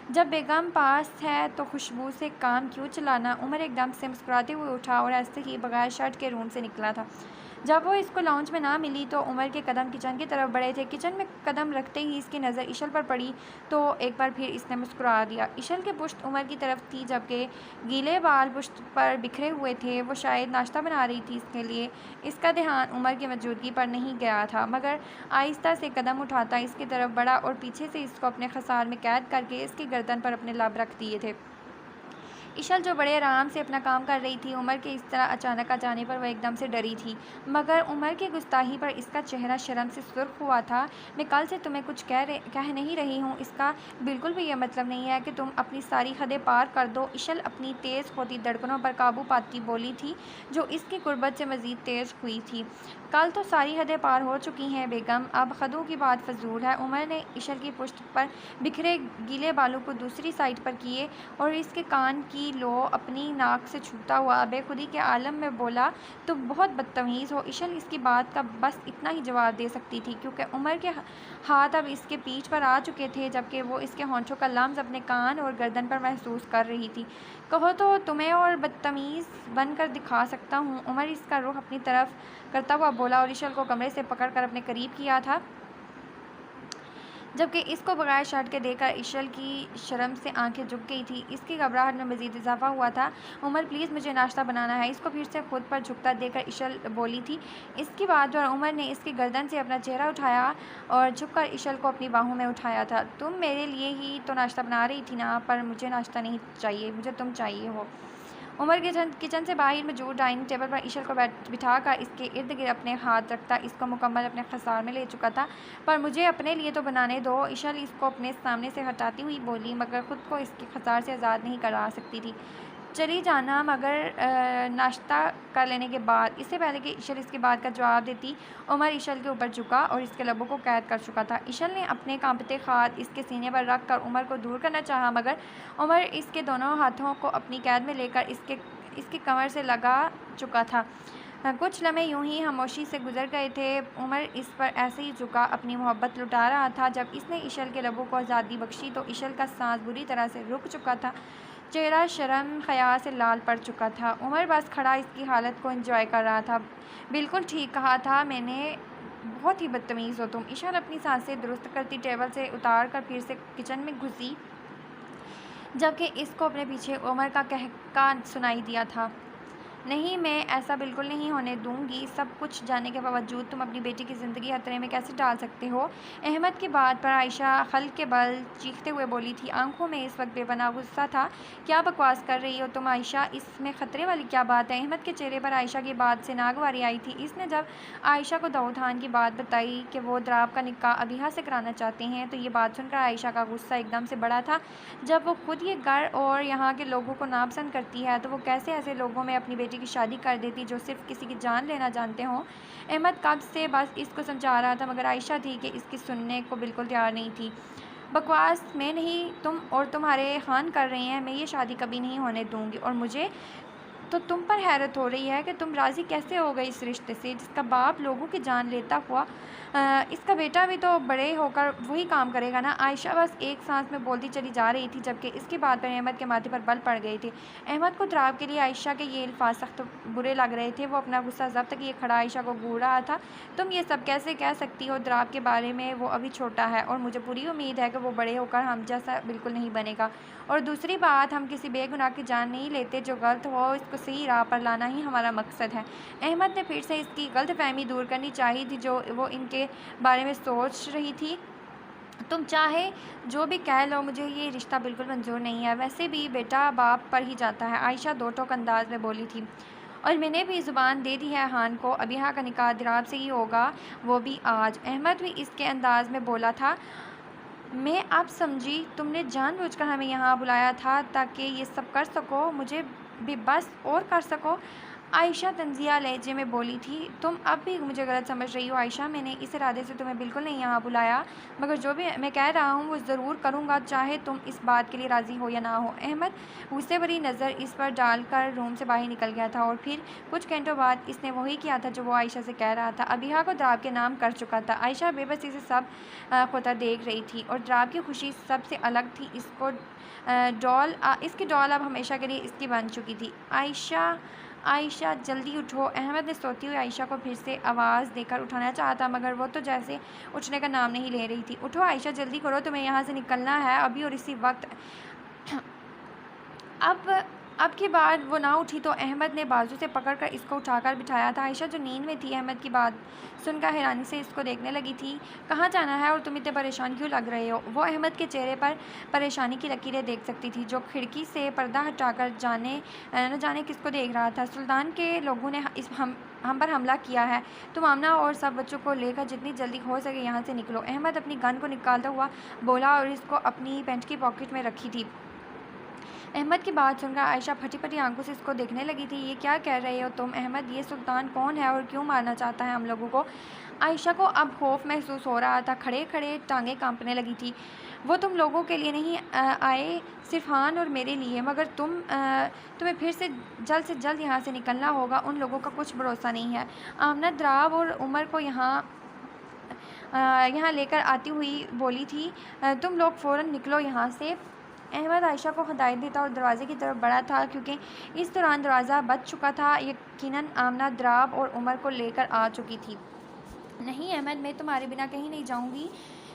जब बेगम पास है तो खुशबू से काम क्यों चलाना। उमर एकदम से मुस्कुराते हुए उठा और ऐसे ही बगैर शर्ट के रूम से निकला था। जब वो इसको लाउंज में ना मिली तो उमर के कदम किचन की तरफ बढ़े थे। किचन में कदम रखते ही इसकी नज़र इशल पर पड़ी तो एक बार फिर इसने मुस्कुरा दिया। इशल के पुश्त उमर की तरफ थी, जबकि गीले बाल पुश्त पर बिखरे हुए थे। वो शायद नाश्ता बना रही थी इसके लिए। इसका ध्यान उमर की मौजूदगी पर नहीं गया था, मगर आहिस्ता से कदम उठाता इसकी तरफ बढ़ा और पीछे से इसको अपने खसार में कैद करके इसकी गर्दन पर अपने लब रख दिए थे। इशल जो बड़े आराम से अपना काम कर रही थी, उमर के इस तरह अचानक आ जाने पर वह एकदम से डरी थी, मगर उमर की गुस्ताही पर इसका चेहरा शर्म से सुर्ख हुआ था। मैं कल से तुम्हें कुछ कह नहीं रही हूँ, इसका बिल्कुल भी यह मतलब नहीं है कि तुम अपनी सारी हदें पार कर दो। इशल अपनी तेज़ होती धड़कनों पर काबू पाती बोली थी, जो इसकी कुर्बत से मज़ीद तेज़ हुई थी। कल तो सारी हदें पार हो चुकी हैं बेगम, अब हदों की बात फजूल है। उमर ने इशल की पुश्त पर बिखरे गीले बालों को दूसरी साइड पर किए और इसके कान की की लो अपनी नाक से छूता हुआ बेखुदी के आलम में बोला, तुम बहुत बदतमीज़ हो। इशल इसकी बात का बस इतना ही जवाब दे सकती थी, क्योंकि उमर के हाथ अब इसके पीठ पर आ चुके थे, जबकि वो इसके होंठों का लम्स अपने कान और गर्दन पर महसूस कर रही थी। कहो तो तुम्हें और बदतमीज़ बनकर दिखा सकता हूँ। उमर इसका रुख अपनी तरफ करता हुआ बोला और इशल को कमरे से पकड़कर अपने करीब किया था, जबकि इसको बगैर शर्ट के देखकर इशल की शर्म से आंखें झुक गई थी। इसकी घबराहट में मज़ीद इजाफा हुआ था। उमर प्लीज़ मुझे नाश्ता बनाना है। इसको फिर से खुद पर झुकता देखकर इशल बोली थी। इसकी बात पर उमर ने इसकी गर्दन से अपना चेहरा उठाया और झुककर इशल को अपनी बाहों में उठाया था। तुम मेरे लिए ही तो नाश्ता बना रही थी ना, पर मुझे नाश्ता नहीं चाहिए, मुझे तुम चाहिए हो। उमर किचन से बाहर मौजूद डाइनिंग टेबल पर इशल को बिठाकर इसके इर्द गिर्द अपने हाथ रखता इसको मुकम्मल अपने खसार में ले चुका था। पर मुझे अपने लिए तो बनाने दो। इशल इसको अपने सामने से हटाती हुई बोली, मगर ख़ुद को इसके खसार से आज़ाद नहीं करा सकती थी। चली जाना, मगर नाश्ता कर लेने के बाद। इससे पहले कि इशल इसकी बात का जवाब देती, उमर इशल के ऊपर झुका और इसके लबों को कैद कर चुका था। इशल ने अपने कांपते हाथ इसके सीने पर रख कर उमर को दूर करना चाहा, मगर उमर इसके दोनों हाथों को अपनी कैद में लेकर इसकी कमर से लगा चुका था। कुछ लम्हे यूं ही खामोशी से गुजर गए थे। उमर इस पर ऐसे ही झुका अपनी मोहब्बत लुटा रहा था। जब इसने इशल के लबों को आज़ादी बख्शी तो इशल का सांस बुरी तरह से रुक चुका था, चेहरा शर्म खया से लाल पड़ चुका था। उमर बस खड़ा इसकी हालत को एंजॉय कर रहा था। बिल्कुल ठीक कहा था मैंने, बहुत ही बदतमीज़ हो तुम। इशल अपनी सांसें दुरुस्त करती टेबल से उतार कर फिर से किचन में घुसी, जबकि इसको अपने पीछे उमर का कहका सुनाई दिया था। नहीं, मैं ऐसा बिल्कुल नहीं होने दूंगी। सब कुछ जानने के बावजूद तुम अपनी बेटी की ज़िंदगी खतरे में कैसे डाल सकते हो? अहमद की बात पर आयशा खल के बल चीखते हुए बोली थी। आंखों में इस वक्त बेपनाह गुस्सा था। क्या बकवास कर रही हो तुम आयशा? इसमें ख़तरे वाली क्या बात है? अहमद के चेहरे पर आयशा की बात से नागवारी आई थी। इसने जब आयशा को दाऊद खान की बात बताई कि वो द्राब का निकाह अबिहा से कराना चाहते हैं, तो ये बात सुनकर आयशा का गुस्सा एकदम से बढ़ा था। जब वो खुद ये घर और यहाँ के लोगों को नापसंद करती है, तो वो कैसे ऐसे लोगों में अपनी बेटी की शादी कर देती जो सिर्फ किसी की जान लेना जानते हों। अहमद कब से बस इसको समझा रहा था, मगर आयशा थी कि इसकी सुनने को बिल्कुल तैयार नहीं थी। बकवास मैं नहीं, तुम और तुम्हारे खान कर रहे हैं। मैं ये शादी कभी नहीं होने दूंगी, और मुझे तो तुम पर हैरत हो रही है कि तुम राज़ी कैसे हो गई इस रिश्ते से, जिसका बाप लोगों की जान लेता हुआ। इसका बेटा भी तो बड़े होकर वही काम करेगा ना। आयशा बस एक सांस में बोलती चली जा रही थी, जबकि इसकी बात पर अहमद के माथे पर बल पड़ गए थे। अहमद को द्राब के लिए आयशा के ये अल्फाज सख्त बुरे लग रहे थे। वो अपना गुस्सा ज़ब्त किए खड़ा आयशा को घूर रहा था। तुम ये सब कैसे कह सकती हो द्राब के बारे में? वो अभी छोटा है और मुझे पूरी उम्मीद है कि वो बड़े होकर हम जैसा बिल्कुल नहीं बनेगा। और दूसरी बात, हम किसी बेगुनाह की जान नहीं लेते। जो गलत हो इसको सही राह पर लाना ही हमारा मकसद है। अहमद ने फिर से इसकी गलतफहमी दूर करनी चाहिए थी जो वो इनके बारे में सोच रही थी। तुम चाहे जो भी कह लो, मुझे ये रिश्ता बिल्कुल मंजूर नहीं है। वैसे भी बेटा बाप पर ही जाता है, आयशा दो टोक अंदाज में बोली थी। और मैंने भी ज़ुबान दे दी है हान को, अबिहा का निकाह द्राब से ही होगा, वो भी आज। अहमद भी इसके अंदाज में बोला था। मैं अब समझी, तुमने जानबूझकर हमें यहाँ बुलाया था ताकि ये सब कर सको, मुझे भी बस और कर सको। आयशा तंजिया लहजे में बोली थी। तुम अब भी मुझे गलत समझ रही हो आयशा, मैंने इस इरादे से तुम्हें बिल्कुल नहीं यहाँ बुलाया, मगर जो भी मैं कह रहा हूँ वो ज़रूर करूँगा, चाहे तुम इस बात के लिए राज़ी हो या ना हो। अहमद गुस्से भरी नज़र इस पर डालकर रूम से बाहर निकल गया था, और फिर कुछ घंटों बाद इसने वही किया था जो वो आयशा से कह रहा था। अबिहा को द्राब के नाम कर चुका था। आयशा बेबसी से सब खोता देख रही थी, और द्राब की खुशी सबसे अलग थी। इसकी डॉल अब हमेशा के लिए इसकी बन चुकी थी। आयशा जल्दी उठो। अहमद ने सोती हुई आयशा को फिर से आवाज़ देकर उठाना चाहा, मगर वो तो जैसे उठने का नाम नहीं ले रही थी। उठो आयशा, जल्दी करो, तुम्हें यहाँ से निकलना है अभी और इसी वक्त। अब की बार वो ना उठी तो अहमद ने बाजू से पकड़कर इसको उठाकर बिठाया था। आयशा जो नींद में थी अहमद की बात सुनकर हैरानी से इसको देखने लगी थी। कहाँ जाना है और तुम इतने परेशान क्यों लग रहे हो? वो अहमद के चेहरे पर परेशानी की लकीरें देख सकती थी, जो खिड़की से पर्दा हटाकर न जाने किसको देख रहा था। सुल्तान के लोगों ने हम पर हमला किया है। तुम आमना और सब बच्चों को लेकर जितनी जल्दी हो सके यहाँ से निकलो। अहमद अपनी गन को निकालता हुआ बोला और इसको अपनी पैंट की पॉकेट में रखी थी। अहमद की बात सुनकर आयशा फटी फटी आंखों से इसको देखने लगी थी। ये क्या कह रहे हो तुम अहमद? ये सुल्तान कौन है और क्यों मारना चाहता है हम लोगों को? आयशा को अब खौफ महसूस हो रहा था। खड़े खड़े टांगें कांपने लगी थी। वो तुम लोगों के लिए नहीं आए, सिर्फ हान और मेरे लिए। मगर तुम्हें फिर से जल्द यहाँ से निकलना होगा। उन लोगों का कुछ भरोसा नहीं है। आमना द्राब और उमर को यहाँ लेकर आती हुई बोली थी, तुम लोग फ़ौरन निकलो यहाँ से। अहमद आयशा को हिदायत देता और दरवाज़े की तरफ बढ़ा था, क्योंकि इस दौरान दरवाज़ा बंद चुका था। यकीनन आमना द्राब और उमर को लेकर आ चुकी थी। नहीं अहमद, मैं तुम्हारे बिना कहीं नहीं जाऊँगी,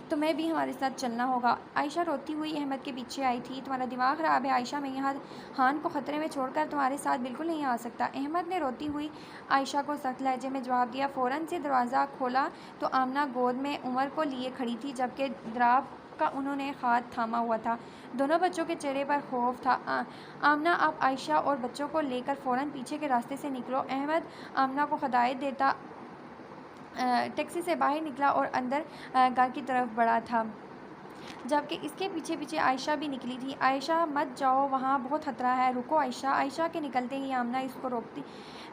तुम्हें भी हमारे साथ चलना होगा। आयशा रोती हुई अहमद के पीछे आई थी। तुम्हारा दिमाग ख़राब है आयशा, मैं यहाँ हान को ख़तरे में छोड़कर तुम्हारे साथ बिल्कुल नहीं आ सकता। अहमद ने रोती हुई आयशा को सख्त लहजे में जवाब दिया। फ़ौरन से दरवाज़ा खोला तो आमना गोद में उमर को लिए खड़ी थी, जबकि द्राब का उन्होंने हाथ थामा हुआ था। दोनों बच्चों के चेहरे पर खौफ था। आमना, आप आयशा और बच्चों को लेकर फ़ौरन पीछे के रास्ते से निकलो। अहमद आमना को हिदायत देता टैक्सी से बाहर निकला और अंदर घर की तरफ बढ़ा था, जबकि इसके पीछे पीछे आयशा भी निकली थी। आयशा, मत जाओ, वहाँ बहुत खतरा है, रुको आयशा। आयशा के निकलते ही आमना इसको रोकती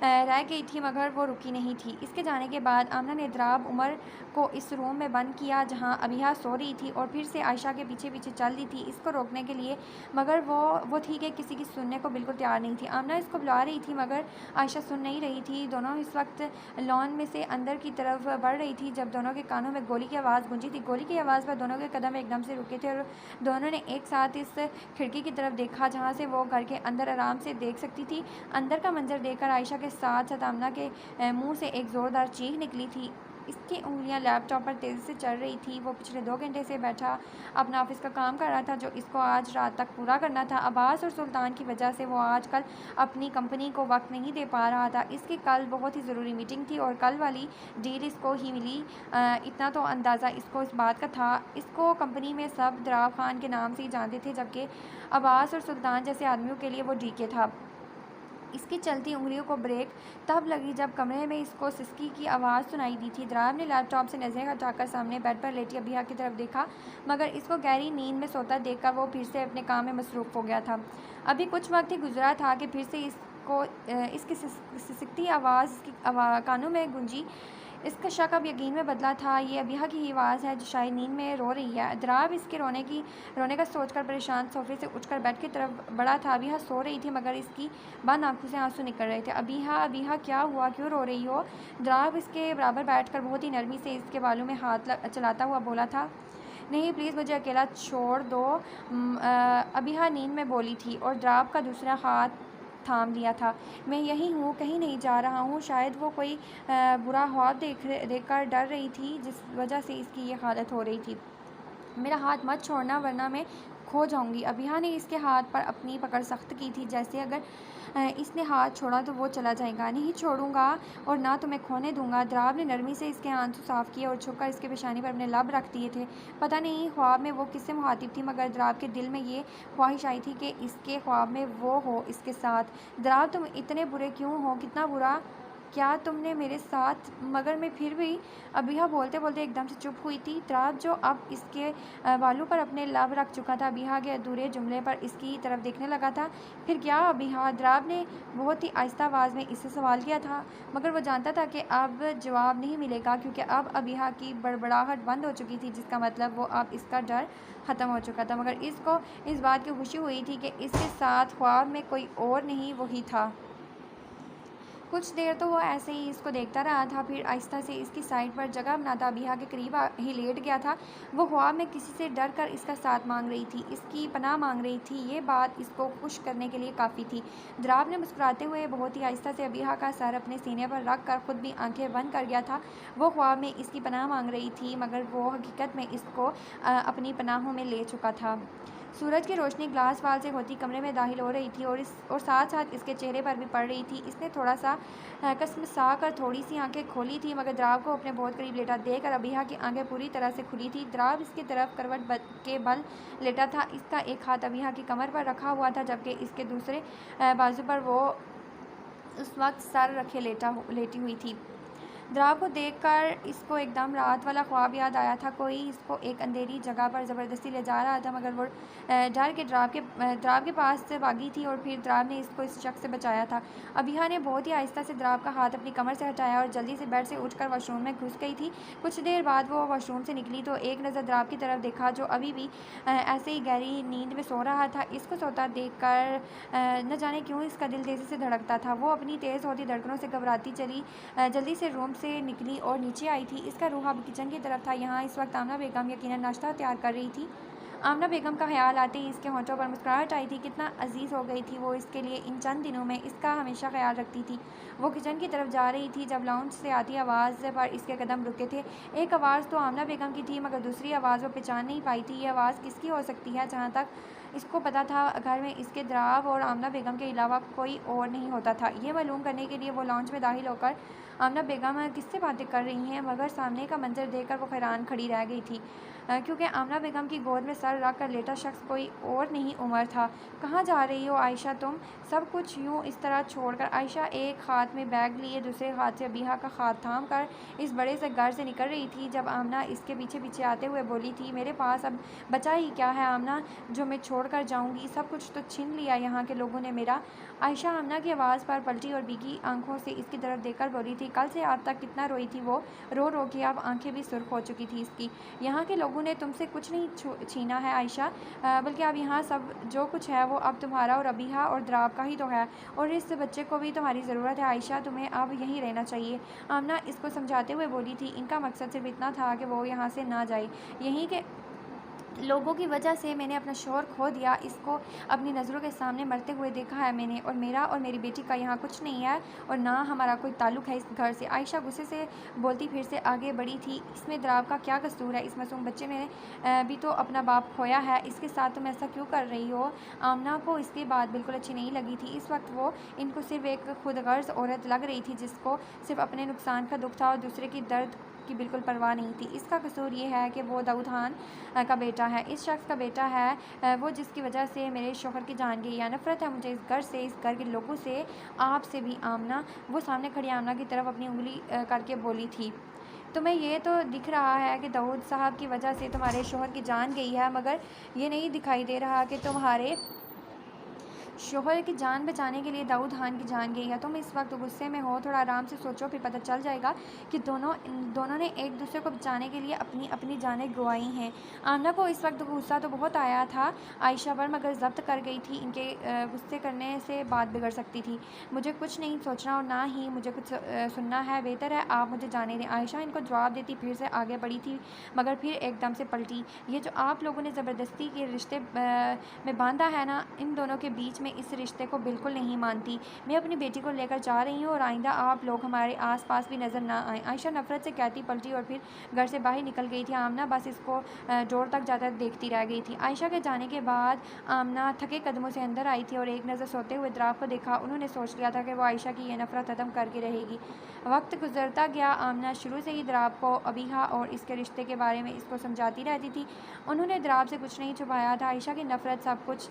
रह गई थी, मगर वो रुकी नहीं थी। इसके जाने के बाद आमना ने द्राब उमर को इस रूम में बंद किया जहाँ अबिहा सो रही थी, और फिर से आयशा के पीछे पीछे चल दी थी इसको रोकने के लिए, मगर वो थी कि किसी की सुनने को बिल्कुल तैयार नहीं थी। आमना इसको बुला रही थी, मगर आयशा सुन नहीं रही थी। दोनों इस वक्त लॉन में से अंदर की तरफ बढ़ रही थी जब दोनों के कानों में गोली की आवाज़ गूंजी थी। गोली की आवाज़ पर दोनों के कदम एकदम से रुके थे और दोनों ने एक साथ इस खिड़की की तरफ देखा जहाँ से वो घर के अंदर आराम से देख सकती थी। अंदर का मंजर देखकर आयशा के साथ साथ आमना के मुंह से एक ज़ोरदार चीख निकली थी। इसकी उंगलियां लैपटॉप पर तेज़ी से चल रही थी। वो पिछले 2 घंटे से बैठा अपना ऑफिस का काम कर रहा था, जो इसको आज रात तक पूरा करना था। अब्बास और सुल्तान की वजह से वो आजकल अपनी कंपनी को वक्त नहीं दे पा रहा था। इसकी कल बहुत ही ज़रूरी मीटिंग थी और कल वाली डील इसको ही मिली। इतना तो अंदाज़ा इसको इस बात का था। इसको कंपनी में सब द्राब खान के नाम से ही जानते थे, जबकि अब्बास और सुल्तान जैसे आदमियों के लिए वो डीके था। इसकी चलती उंगलियों को ब्रेक तब लगी जब कमरे में इसको सिसकी की आवाज़ सुनाई दी थी। द्राब ने लैपटॉप से नज़रें हटाकर सामने बेड पर लेटी अबिहा की तरफ देखा, मगर इसको गहरी नींद में सोता देखकर वो फिर से अपने काम में मसरूफ़ हो गया था। अभी कुछ वक्त ही गुजरा था कि फिर से इसकी सिसकती आवाज़ इसकी कानों में गूंजी। इसका शक अब यकीन में बदला था। ये अबिहा की ही आवाज़ है जो शायद नींद में रो रही है। द्राब इसके रोने का सोचकर परेशान सोफे से उठकर बेड की तरफ बढ़ा था। अबिहा सो रही थी, मगर इसकी बंद आंखों से आंसू निकल रहे थे। अबिहा क्या हुआ, क्यों रो रही हो? द्राब इसके बराबर बैठकर बहुत ही नरमी से इसके बालों में हाथ चलाता हुआ बोला था। नहीं प्लीज़, मुझे अकेला छोड़ दो, अबिहा नींद में बोली थी और द्राब का दूसरा हाथ थाम लिया था। मैं यही हूँ, कहीं नहीं जा रहा हूँ। शायद वो कोई बुरा ख्वाब देखकर डर रही थी, जिस वजह से इसकी ये हालत हो रही थी। मेरा हाथ मत छोड़ना वरना मैं खो जाऊंगी। अबिहा ने इसके हाथ पर अपनी पकड़ सख्त की थी, जैसे अगर इसने हाथ छोड़ा तो वो चला जाएगा। नहीं छोड़ूंगा और ना तुम्हें खोने दूंगा। द्राब ने नरमी से इसके आंसू साफ़ किए और छुपकर इसके पेशानी पर अपने लब रख दिए थे। पता नहीं ख्वाब में वो किससे मुखातिब थी, मगर द्राब के दिल में ये ख्वाहिश आई थी कि इसके ख्वाब में वो हो इसके साथ। द्राब, तुम इतने बुरे क्यों हो? कितना बुरा क्या तुमने मेरे साथ? मगर मैं फिर भी, अबिहा बोलते बोलते एकदम से चुप हुई थी। द्राब, जो अब इसके बालों पर अपने लब रख चुका था, अबिहा के अधूरे जुमले पर इसकी तरफ देखने लगा था। फिर क्या अबिहा? द्राब ने बहुत ही आहिस्ता आवाज़ में इससे सवाल किया था, मगर वो जानता था कि अब जवाब नहीं मिलेगा, क्योंकि अब अबिहा की बड़बड़ाहट बंद हो चुकी थी, जिसका मतलब वो अब इसका डर ख़त्म हो चुका था। मगर इसको इस बात की खुशी हुई थी कि इसके साथ ख्वाब में कोई और नहीं, वही था। कुछ देर तो वो ऐसे ही इसको देखता रहा था, फिर आहिस्ता से इसकी साइड पर जगह बनाता अबिहा के करीब ही लेट गया था। वो ख्वाब में किसी से डर कर इसका साथ मांग रही थी, इसकी पनाह मांग रही थी। ये बात इसको खुश करने के लिए काफ़ी थी। द्राब ने मुस्कुराते हुए बहुत ही आहिस्ता से अबिहा का सर अपने सीने पर रख कर ख़ुद भी आंखें बंद कर गया था। वो ख्वाब में इसकी पनाह मांग रही थी, मगर वो हकीकत में इसको अपनी पनाहों में ले चुका था। सूरज की रोशनी ग्लास वाल से होती कमरे में दाखिल हो रही थी और साथ साथ इसके चेहरे पर भी पड़ रही थी। इसने थोड़ा सा कसमसा कर थोड़ी सी आंखें खोली थी, मगर द्राब को अपने बहुत करीब लेटा देखकर अबिहा की आंखें पूरी तरह से खुली थी। द्राब इसकी तरफ करवट के बल लेटा था। इसका एक हाथ अबिहा की कमर पर रखा हुआ था, जबकि इसके दूसरे बाजू पर वो उस वक्त सर रखे लेटी हुई थी। द्राव को देखकर इसको एकदम रात वाला ख्वाब याद आया था। कोई इसको एक अंधेरी जगह पर ज़बरदस्ती ले जा रहा था, मगर वो डर के द्राव के पास से भागी थी और फिर द्राव ने इसको इस शख्स से बचाया था। अबिहा ने बहुत ही आहिस्ता से द्राव का हाथ अपनी कमर से हटाया और जल्दी से बेड से उठकर वॉशरूम में घुस गई थी। कुछ देर बाद वो वॉशरूम से निकली तो एक नज़र द्राव की तरफ देखा, जो अभी भी ऐसे ही गहरी नींद में सो रहा था। इसको सोता देखकर न जाने क्यों इसका दिल तेज़ी से धड़कता था। वो अपनी तेज़ होती धड़कनों से घबराती चली जल्दी से रूम से निकली और नीचे आई थी। इसका रुख अब किचन की तरफ था। यहाँ इस वक्त आमना बेगम यकीनन नाश्ता तैयार कर रही थी। आमना बेगम का ख्याल आते ही इसके होंठों पर मुस्कुराहट आई थी। कितना अजीज़ हो गई थी वो इसके लिए। इन चंद दिनों में इसका हमेशा ख्याल रखती थी। वो किचन की तरफ जा रही थी जब लाउंज से आती आवाज़ पर इसके कदम रुके थे। एक आवाज़ तो आमना बेगम की थी, मगर दूसरी आवाज़ वो पहचान नहीं पाई थी। ये आवाज़ किसकी हो सकती है? जहाँ तक इसको पता था घर में इसके द्राव और आमना बेगम के अलावा कोई और नहीं होता था। ये मालूम करने के लिए वो लाउंज में दाखिल होकर आमना बेगम किससे बातें कर रही हैं, मगर सामने का मंजर देखकर वो हैरान खड़ी रह गई थी, क्योंकि आमना बेगम की गोद में सर रख कर लेटा शख्स कोई और नहीं उमर था। कहाँ जा रही हो आयशा तुम? सब कुछ यूँ इस तरह छोड़कर आयशा एक हाथ में बैग लिए दूसरे हाथ से अबीहा का हाथ थाम कर इस बड़े से घर से निकल रही थी जब आमना इसके पीछे पीछे आते हुए बोली थी, मेरे पास अब बचा ही क्या है आमना जो मैं छोड़ कर जाऊँगी? सब कुछ तो छीन लिया यहाँ के लोगों ने मेरा। आयशा आमना की आवाज़ पर पलटी और भीगी आंखों से इसकी तरफ देखकर बोली थी, कल से आज तक कितना रोई थी वो, रो रो के अब आंखें भी सुर्ख हो चुकी थी इसकी। यहाँ के लोगों ने तुमसे कुछ नहीं छीना है आयशा, बल्कि अब यहाँ सब जो कुछ है वो अब तुम्हारा और अबीहा और द्राव का ही तो है, और इस बच्चे को भी तुम्हारी ज़रूरत है आयशा, तुम्हें अब यहीं रहना चाहिए। आमना इसको समझाते हुए बोली थी। इनका मकसद सिर्फ इतना था कि वो यहाँ से ना जाए। यहीं के लोगों की वजह से मैंने अपना शौहर खो दिया। इसको अपनी नज़रों के सामने मरते हुए देखा है मैंने, और मेरा और मेरी बेटी का यहाँ कुछ नहीं है और ना हमारा कोई ताल्लुक़ है इस घर से। आयशा गुस्से से बोलती फिर से आगे बढ़ी थी, इसमें द्राव का क्या कसूर है? इस मासूम बच्चे ने भी तो अपना बाप खोया है, इसके साथ तुम ऐसा क्यों कर रही हो? आमना को इसकी बात बिल्कुल अच्छी नहीं लगी थी। इस वक्त वो इनको सिर्फ एक खुदगर्ज़ औरत लग रही थी जिसको सिर्फ अपने नुकसान का दुख था और दूसरे की दर्द की बिल्कुल परवाह नहीं थी। इसका कसूर ये है कि वो दाऊद खान का बेटा है, इस शख्स का बेटा है, वो जिसकी वजह से मेरे शौहर की जान गई है। नफ़रत है मुझे इस घर से, इस घर के लोगों से, आपसे भी आमना। वो सामने खड़ी आमना की तरफ अपनी उंगली करके बोली थी, तुम्हें ये तो दिख रहा है कि दाऊद साहब की वजह से तुम्हारे शौहर की जान गई है, मगर ये नहीं दिखाई दे रहा कि तुम्हारे शोहर की जान बचाने के लिए दाऊद खान की जान गई है। तुम इस वक्त गुस्से में हो, थोड़ा आराम से सोचो, फिर पता चल जाएगा कि दोनों ने एक दूसरे को बचाने के लिए अपनी अपनी जानें गंवाई हैं। आमना को इस वक्त गुस्सा तो बहुत आया था आयशा पर, मगर जब्त कर गई थी। इनके गुस्से करने से बात बिगड़ सकती थी। मुझे कुछ नहीं सोचना और ना ही मुझे कुछ सुनना है, बेहतर है आप मुझे जाने दें। आयशा इनको जवाब देती फिर से आगे बढ़ी थी, मगर फिर एकदम से पलटी। ये जो आप लोगों ने ज़बरदस्ती के रिश्ते में बांधा है ना, इन दोनों के बीच में इस रिश्ते को बिल्कुल नहीं मानती। मैं अपनी बेटी को लेकर जा रही हूँ और आइंदा आप लोग हमारे आसपास भी नज़र ना आए। आयशा नफरत से कहती पलटी और फिर घर से बाहर निकल गई थी। आमना बस इसको डोर तक जाकर देखती रह गई थी। आयशा के जाने के बाद आमना थके कदमों से अंदर आई थी और एक नज़र सोते हुए द्राव को देखा। उन्होंने सोच लिया था कि वो आयशा की यह नफरत ख़त्म करके रहेगी। वक्त गुजरता गया। आमना शुरू से ही द्राव को अबीहा और इसके रिश्ते के बारे में इसको समझाती रहती थी। उन्होंने द्राव से कुछ नहीं छुपाया था। आयशा की नफरत सब कुछ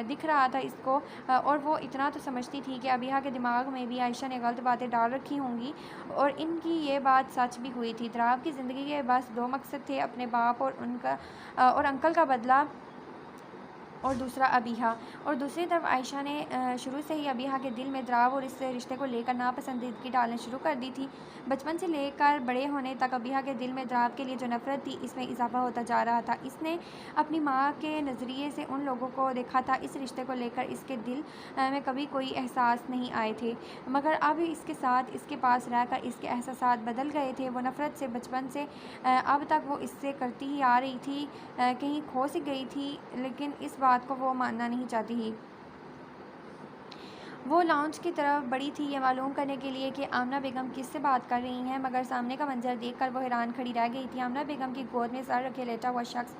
दिख रहा था इसको, और वो इतना तो समझती थी कि अबीहा के दिमाग में भी आयशा ने गलत बातें डाल रखी होंगी, और इनकी ये बात सच भी हुई थी। द्राव की ज़िंदगी के बस दो मकसद थे, अपने बाप और अंकल का बदला, और दूसरा अबीहा। और दूसरी तरफ आयशा ने शुरू से ही अबीहा के दिल में द्राव और इस रिश्ते को लेकर नापसंदीदगी डालना शुरू कर दी थी। बचपन से लेकर बड़े होने तक अबीहा के दिल में द्राव के लिए जो नफ़रत थी, इसमें इजाफा होता जा रहा था। इसने अपनी माँ के नज़रिए से उन लोगों को देखा था। इस रिश्ते को लेकर इसके दिल में कभी कोई एहसास नहीं आए थे, मगर अब इसके साथ इसके पास रहकर इसके एहसास बदल गए थे। वो नफ़रत से बचपन से अब तक वो इससे करती ही आ रही थी, कहीं खो सी गई थी, लेकिन इस बात को वो मानना नहीं चाहती ही। वो लाउंज की तरफ बढ़ी थी ये मालूम करने के लिए कि आमना बेगम किससे बात कर रही हैं, मगर सामने का मंजर देखकर वो हैरान खड़ी रह गई थी। आमना बेगम की गोद में सर रखे लेटा हुआ शख्स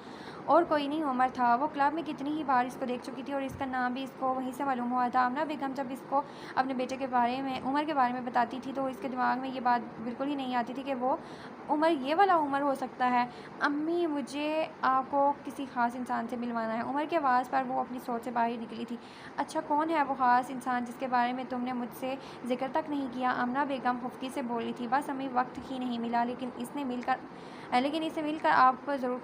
और कोई नहीं उमर था। वो क्लब में कितनी ही बार इसको देख चुकी थी और इसका नाम भी इसको वहीं से मालूम हुआ था। आमना बेगम जब इसको अपने बेटे के बारे में उमर के बारे में बताती थी तो इसके दिमाग में ये बात बिल्कुल ही नहीं आती थी कि वो उमर ये वाला उमर हो सकता है। अम्मी मुझे आपको किसी ख़ास इंसान से मिलवाना है। उमर की आवाज़ पर वो अपनी सोच से बाहर निकली थी। अच्छा कौन है वो ख़ास इंसान जिसके बारे में तुमने मुझसे जिक्र तक नहीं किया। आमना बेगम खुफकी से बोली थी, बस हमें वक्त ही नहीं मिला, लेकिन इसे मिलकर आप ज़रूर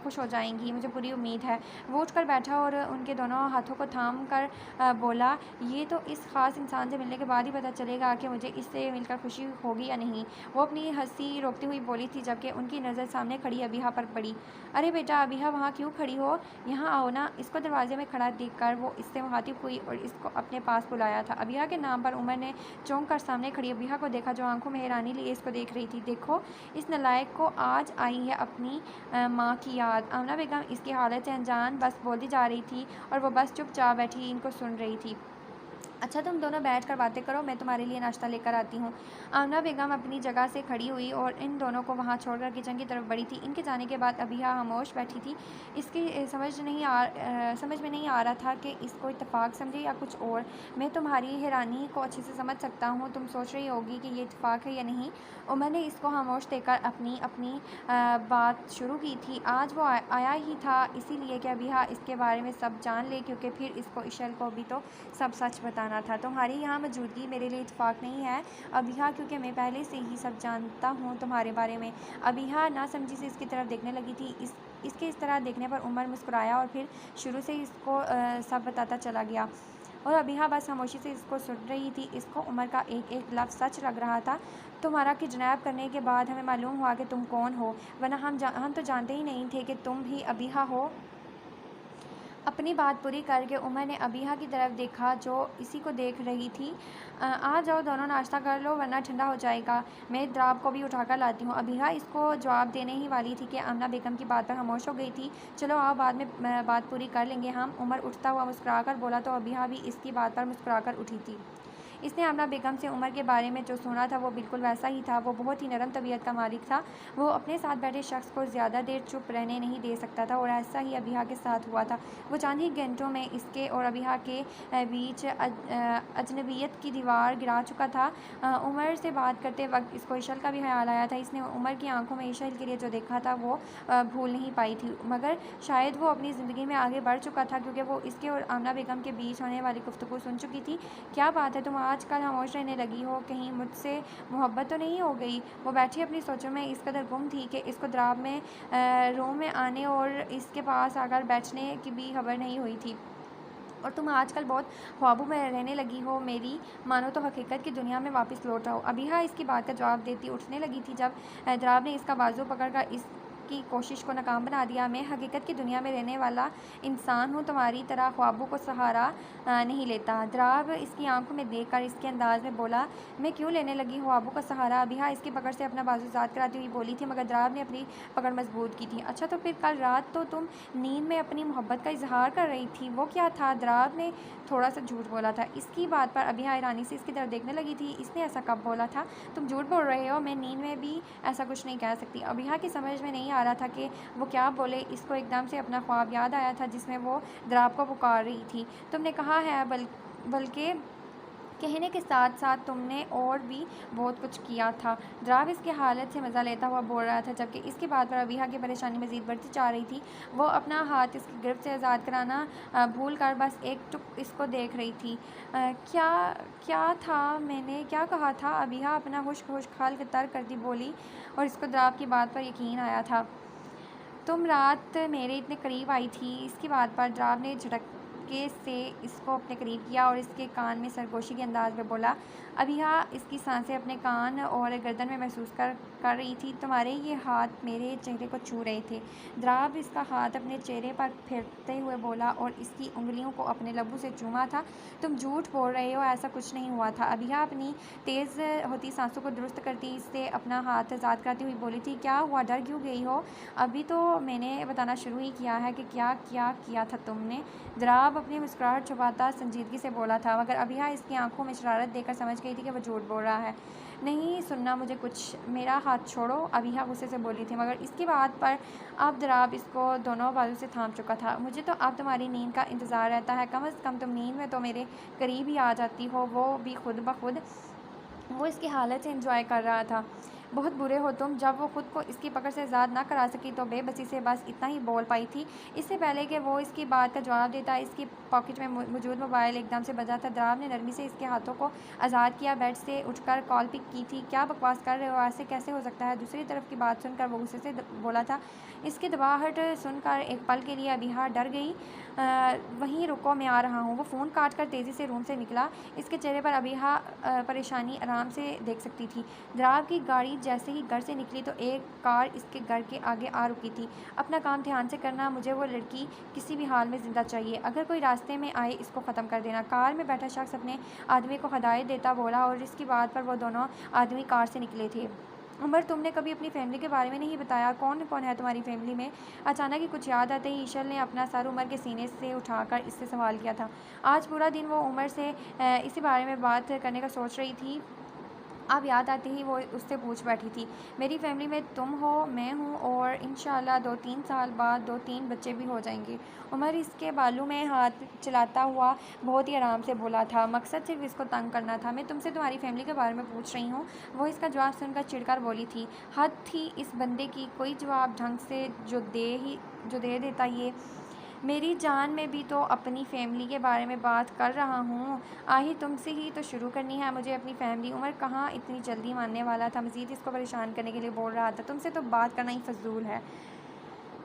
खुश हो जाएंगी, मुझे पूरी उम्मीद है। वो उठकर बैठा और उनके दोनों हाथों को थाम कर बोला, ये तो इस ख़ास इंसान से मिलने के बाद ही पता चलेगा कि मुझे इससे मिलकर खुशी होगी या नहीं। वो अपनी हंसी रोकती हुई बोली थी, जबकि उनकी नज़र सामने खड़ी अबीहा पर पड़ी। अरे बेटा अबीहा, वहाँ क्यों खड़ी हो, यहाँ आओ ना। इसको दरवाजे में खड़ा देखकर वो इससे मुखातिब हुई और इसको अपने पास बुलाया था। अबीहा के नाम पर उमर ने चौंक कर सामने खड़ी अबीहा को देखा, जो आंखों में हैरानी लिए इसको देख रही थी। देखो, इस नालायक को आज आई है अपनी माँ की याद। आमना बेगम इसकी हालत से अनजान बस बोलती जा रही थी और वो बस चुपचाप बैठी इनको सुन रही थी। अच्छा, तुम दोनों बैठ कर बातें करो, मैं तुम्हारे लिए नाश्ता लेकर आती हूँ। आमना बेगम अपनी जगह से खड़ी हुई और इन दोनों को वहाँ छोड़कर किचन की तरफ बढ़ी थी। इनके जाने के बाद अबीहा खामोश बैठी थी। इसकी समझ में नहीं आ रहा था कि इसको इत्तेफाक समझे या कुछ और। मैं तुम्हारी हैरानी को अच्छे से समझ सकता हूँ। तुम सोच रही होगी कि ये इत्तेफाक है या नहीं। उमर ने इसको खामोश देखकर अपनी बात शुरू की थी। आज वो आया ही था इसीलिए कि अबीहा इसके बारे में सब जान ले, क्योंकि फिर इसको इशल को भी तो सब सच बताना था। तुम्हारी यहाँ मौजूदगी मेरे लिए इत्तेफाक नहीं है अबीहा, क्योंकि मैं पहले से ही सब जानता हूँ तुम्हारे बारे में। अबीहा नासमझी से इसकी तरफ देखने लगी थी। इसके इस तरह देखने पर उमर मुस्कुराया और फिर शुरू से इसको सब बताता चला गया और अबीहा बस खामोशी से इसको सुन रही थी। इसको उमर का एक एक लफ्ज़ सच लग रहा था। तुम्हारा किडनैप करने के बाद हमें मालूम हुआ कि तुम कौन हो, वरना हम तो जानते ही नहीं थे कि तुम भी अबीहा हो। अपनी बात पूरी करके उमर ने अबीहा की तरफ देखा, जो इसी को देख रही थी। आ जाओ दोनों, नाश्ता कर लो वरना ठंडा हो जाएगा। मैं द्राब को भी उठाकर लाती हूँ। अबीहा इसको जवाब देने ही वाली थी कि आमना बेगम की बात पर खामोश हो गई थी। चलो आओ, बाद में बात पूरी कर लेंगे हम। उमर उठता हुआ मुस्कुराकर बोला तो अबीहा भी इसकी बात पर मुस्कुराकर उठी थी। इसने आमना बेगम से उमर के बारे में जो सुना था वो बिल्कुल वैसा ही था। वो बहुत ही नरम तबीयत का मालिक था। वो अपने साथ बैठे शख्स को ज़्यादा देर चुप रहने नहीं दे सकता था और ऐसा ही अबीहा के साथ हुआ था। वो चंद ही घंटों में इसके और अबीहा के बीच अजनबियत की दीवार गिरा चुका था। उमर से बात करते वक्त इसको इशल का भी ख्याल आया था। इसने उमर की आंखों में इशल के लिए जो देखा था वो भूल नहीं पाई थी, मगर शायद वो अपनी ज़िंदगी में आगे बढ़ चुका था, क्योंकि वो इसके और आमना बेगम के बीच होने वाली गुफ्तगू सुन चुकी थी। क्या बात है, तुम आजकल खामोश रहने लगी हो, कहीं मुझसे मोहब्बत तो नहीं हो गई। वो बैठी अपनी सोचों में इस कदर गुम थी कि इसको द्राब में रूम में आने और इसके पास आकर बैठने की भी खबर नहीं हुई थी। और तुम आजकल बहुत ख्वाबों में रहने लगी हो, मेरी मानो तो हकीकत की दुनिया में वापस लौट आओ। अबीहा इसकी बात का जवाब देती उठने लगी थी जब द्राब ने इसका बाजू पकड़कर की कोशिश को नाकाम बना दिया। मैं हकीकत की दुनिया में रहने वाला इंसान हूँ, तुम्हारी तरह ख्वाबों को सहारा नहीं लेता। द्राब इसकी आंखों में देखकर इसके अंदाज में बोला, मैं क्यों लेने लगी ख्वाबों का सहारा। अबीहा इसकी पकड़ से अपना बाजू ज़ाद कराती हुई बोली थी, मगर द्राब ने अपनी पकड़ मजबूत की थी। अच्छा, तो फिर कल रात तो तुम नींद में अपनी मोहब्बत का इजहार कर रही थी, वो क्या था। द्राब ने थोड़ा सा झूठ बोला था। इसकी बात पर अबीहा हैरानी से इसकी तरफ देखने लगी थी। इसने ऐसा कब बोला था, तुम झूठ बोल रहे हो, मैं नींद में भी ऐसा कुछ नहीं कह सकती। अबीहा की समझ में नहीं आ रहा था कि वो क्या बोले। इसको एकदम से अपना ख्वाब याद आया था जिसमें वो द्राब को पुकार रही थी। तुमने कहा है, बल्कि कहने के साथ साथ तुमने और भी बहुत कुछ किया था। द्राब इसकी हालत से मज़ा लेता हुआ बोल रहा था, जबकि इसकी बात पर अबीहा की परेशानी मज़ीद बढ़ती जा रही थी। वो अपना हाथ इसकी गिरफ्त से आज़ाद कराना भूल कर बस एक टुक इसको देख रही थी। क्या था, मैंने क्या कहा था। अबीहा अपना खुश्क हाल तर्क करती बोली और इसको द्राब की बात पर यकीन आया था। तुम रात मेरे इतने करीब आई थी। इसकी बात पर द्राब ने झटके से इसको अपने करीब किया और इसके कान में सरगोशी के अंदाज में बोला। अबीहा इसकी सांसें अपने कान और गर्दन में महसूस कर रही थी। तुम्हारे ये हाथ मेरे चेहरे को छू रहे थे। द्राब इसका हाथ अपने चेहरे पर फेरते हुए बोला और इसकी उंगलियों को अपने लबों से चूमा था। तुम झूठ बोल रहे हो, ऐसा कुछ नहीं हुआ था। अबीहा अपनी तेज़ होती सांसों को दुरुस्त करती इससे अपना हाथ आज़ाद कराती हुई बोली थी, क्या हुआ, डर क्यों गई हो। अभी तो मैंने बताना शुरू ही किया है कि क्या क्या किया था तुमने। द्राब अपनी मुस्कुराहट छुपाता संजीदगी से बोला था, मगर अबीहा इसकी आंखों में शरारत देकर समझ गई थी कि वह झूठ बोल रहा है। नहीं सुनना मुझे कुछ, मेरा हाथ छोड़ो। अबीहा गुस्से से बोली थी, मगर इसकी बात पर अब द्राब इसको दोनों बाजू से थाम चुका था। मुझे तो अब तुम्हारी नींद का इंतज़ार रहता है, कम से कम तुम नींद में तो मेरे करीब ही आ जाती हो। वो भी खुद ब खुद वो इसकी हालत से एंजॉय कर रहा था। बहुत बुरे हो तुम। जब वो खुद को इसकी पकड़ से आज़ाद ना करा सकी तो बेबसी से बस इतना ही बोल पाई थी। इससे पहले कि वो इसकी बात का जवाब देता, इसकी पॉकेट में मौजूद मोबाइल एकदम से बजा था। द्राव ने नरमी से इसके हाथों को आज़ाद किया, बेड से उठकर कॉल पिक की थी। क्या बकवास कर रहे हो, ऐसे कैसे हो सकता है? दूसरी तरफ की बात सुनकर वो गुस्से से बोला था। इसकी दबाहट सुनकर एक पल के लिए अबीहा डर गई। वहीं रुको, मैं आ रहा हूँ। वो फ़ोन काट कर तेज़ी से रूम से निकला। इसके चेहरे पर अबीहा परेशानी आराम से देख सकती थी। द्राव की गाड़ी जैसे ही घर से निकली तो एक कार इसके घर के आगे आ रुकी थी। अपना काम ध्यान से करना, मुझे वो लड़की किसी भी हाल में ज़िंदा चाहिए। अगर कोई रास्ते में आए इसको ख़त्म कर देना। कार में बैठा शख्स अपने आदमी को हदायत देता बोला और इसकी बात पर वो दोनों आदमी कार से निकले थे। उमर, तुमने कभी अपनी फैमिली के बारे में नहीं बताया। कौन कौन है तुम्हारी फैमिली में? अचानक ही कुछ याद आते ही ईशल ने अपना सर उमर के सीने से उठाकर इससे सवाल किया था। आज पूरा दिन वो उमर से इसी बारे में बात करने का सोच रही थी। अब याद आते ही वो उससे पूछ बैठी थी। मेरी फैमिली में तुम हो, मैं हूँ और इंशाल्लाह 2-3 साल बाद 2-3 बच्चे भी हो जाएंगे। उमर इसके बालों में हाथ चलाता हुआ बहुत ही आराम से बोला था। मकसद सिर्फ इसको तंग करना था। मैं तुमसे तुम्हारी फैमिली के बारे में पूछ रही हूँ। वो इसका जवाब सुनकर चिढ़कर बोली थी। हद थी इस बंदे की, कोई जवाब ढंग से जो दे देता ये। मेरी जान, में भी तो अपनी फैमिली के बारे में बात कर रहा हूँ। आही तुमसे ही तो शुरू करनी है मुझे अपनी फैमिली। उमर कहाँ इतनी जल्दी मानने वाला था, मज़ीद इसको परेशान करने के लिए बोल रहा था। तुमसे तो बात करना ही फजूल है।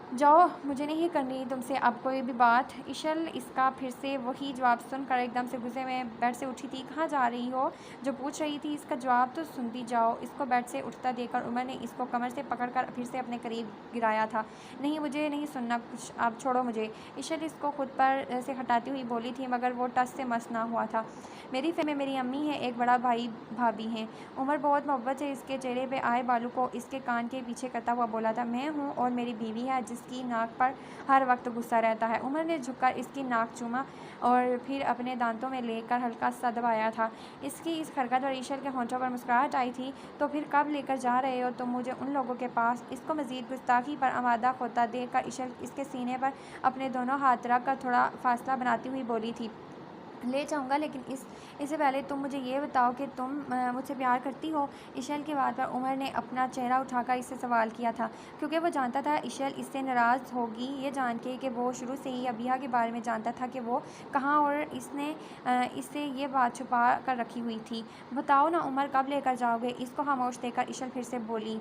जाओ, मुझे नहीं करनी तुमसे अब कोई भी बात। इशल इसका फिर से वही जवाब सुनकर एकदम से गुस्से में बेड से उठी थी। कहाँ जा रही हो, जो पूछ रही थी इसका जवाब तो सुनती जाओ। इसको बेड से उठता देखकर उमर ने इसको कमर से पकड़कर फिर से अपने करीब गिराया था। नहीं, मुझे नहीं सुनना कुछ, आप छोड़ो मुझे। इशल इसको खुद पर से हटाती हुई बोली थी, मगर वो टस से मस ना हुआ था। मेरी फैमिली में मेरी अम्मी है, एक बड़ा भाई भाभी हैं। उमर बहुत मोहब्बत से इसके चेहरे पे आए बालों को इसके कान के पीछे करता हुआ बोला था। मैं हूँ और मेरी बीवी है जिसकी नाक पर हर वक्त गुस्सा रहता है। उमर ने झुककर इसकी नाक चूमा और फिर अपने दांतों में लेकर हल्का सा दबाया था। इसकी इस हरकत और ईशल के होंठों पर मुस्कुराहट आई थी। तो फिर कब लेकर जा रहे हो तुम मुझे उन लोगों के पास? इसको मज़ीद गुस्ताखी पर आमादा होता देखकर ईशल इसके सीने पर अपने दोनों हाथ रख कर थोड़ा फासला बनाती हुई बोली थी। ले जाऊंगा, लेकिन इससे पहले तुम मुझे ये बताओ कि तुम मुझसे प्यार करती हो? इशल की बात पर उमर ने अपना चेहरा उठाकर इससे सवाल किया था, क्योंकि वो जानता था इशल इससे नाराज़ होगी। ये जान के कि वो शुरू से ही अबिया के बारे में जानता था कि वो कहाँ, और इसने इससे ये बात छुपा कर रखी हुई थी। बताओ ना उमर, कब लेकर जाओगे? इसको खामोश देकर इशल फिर से बोली।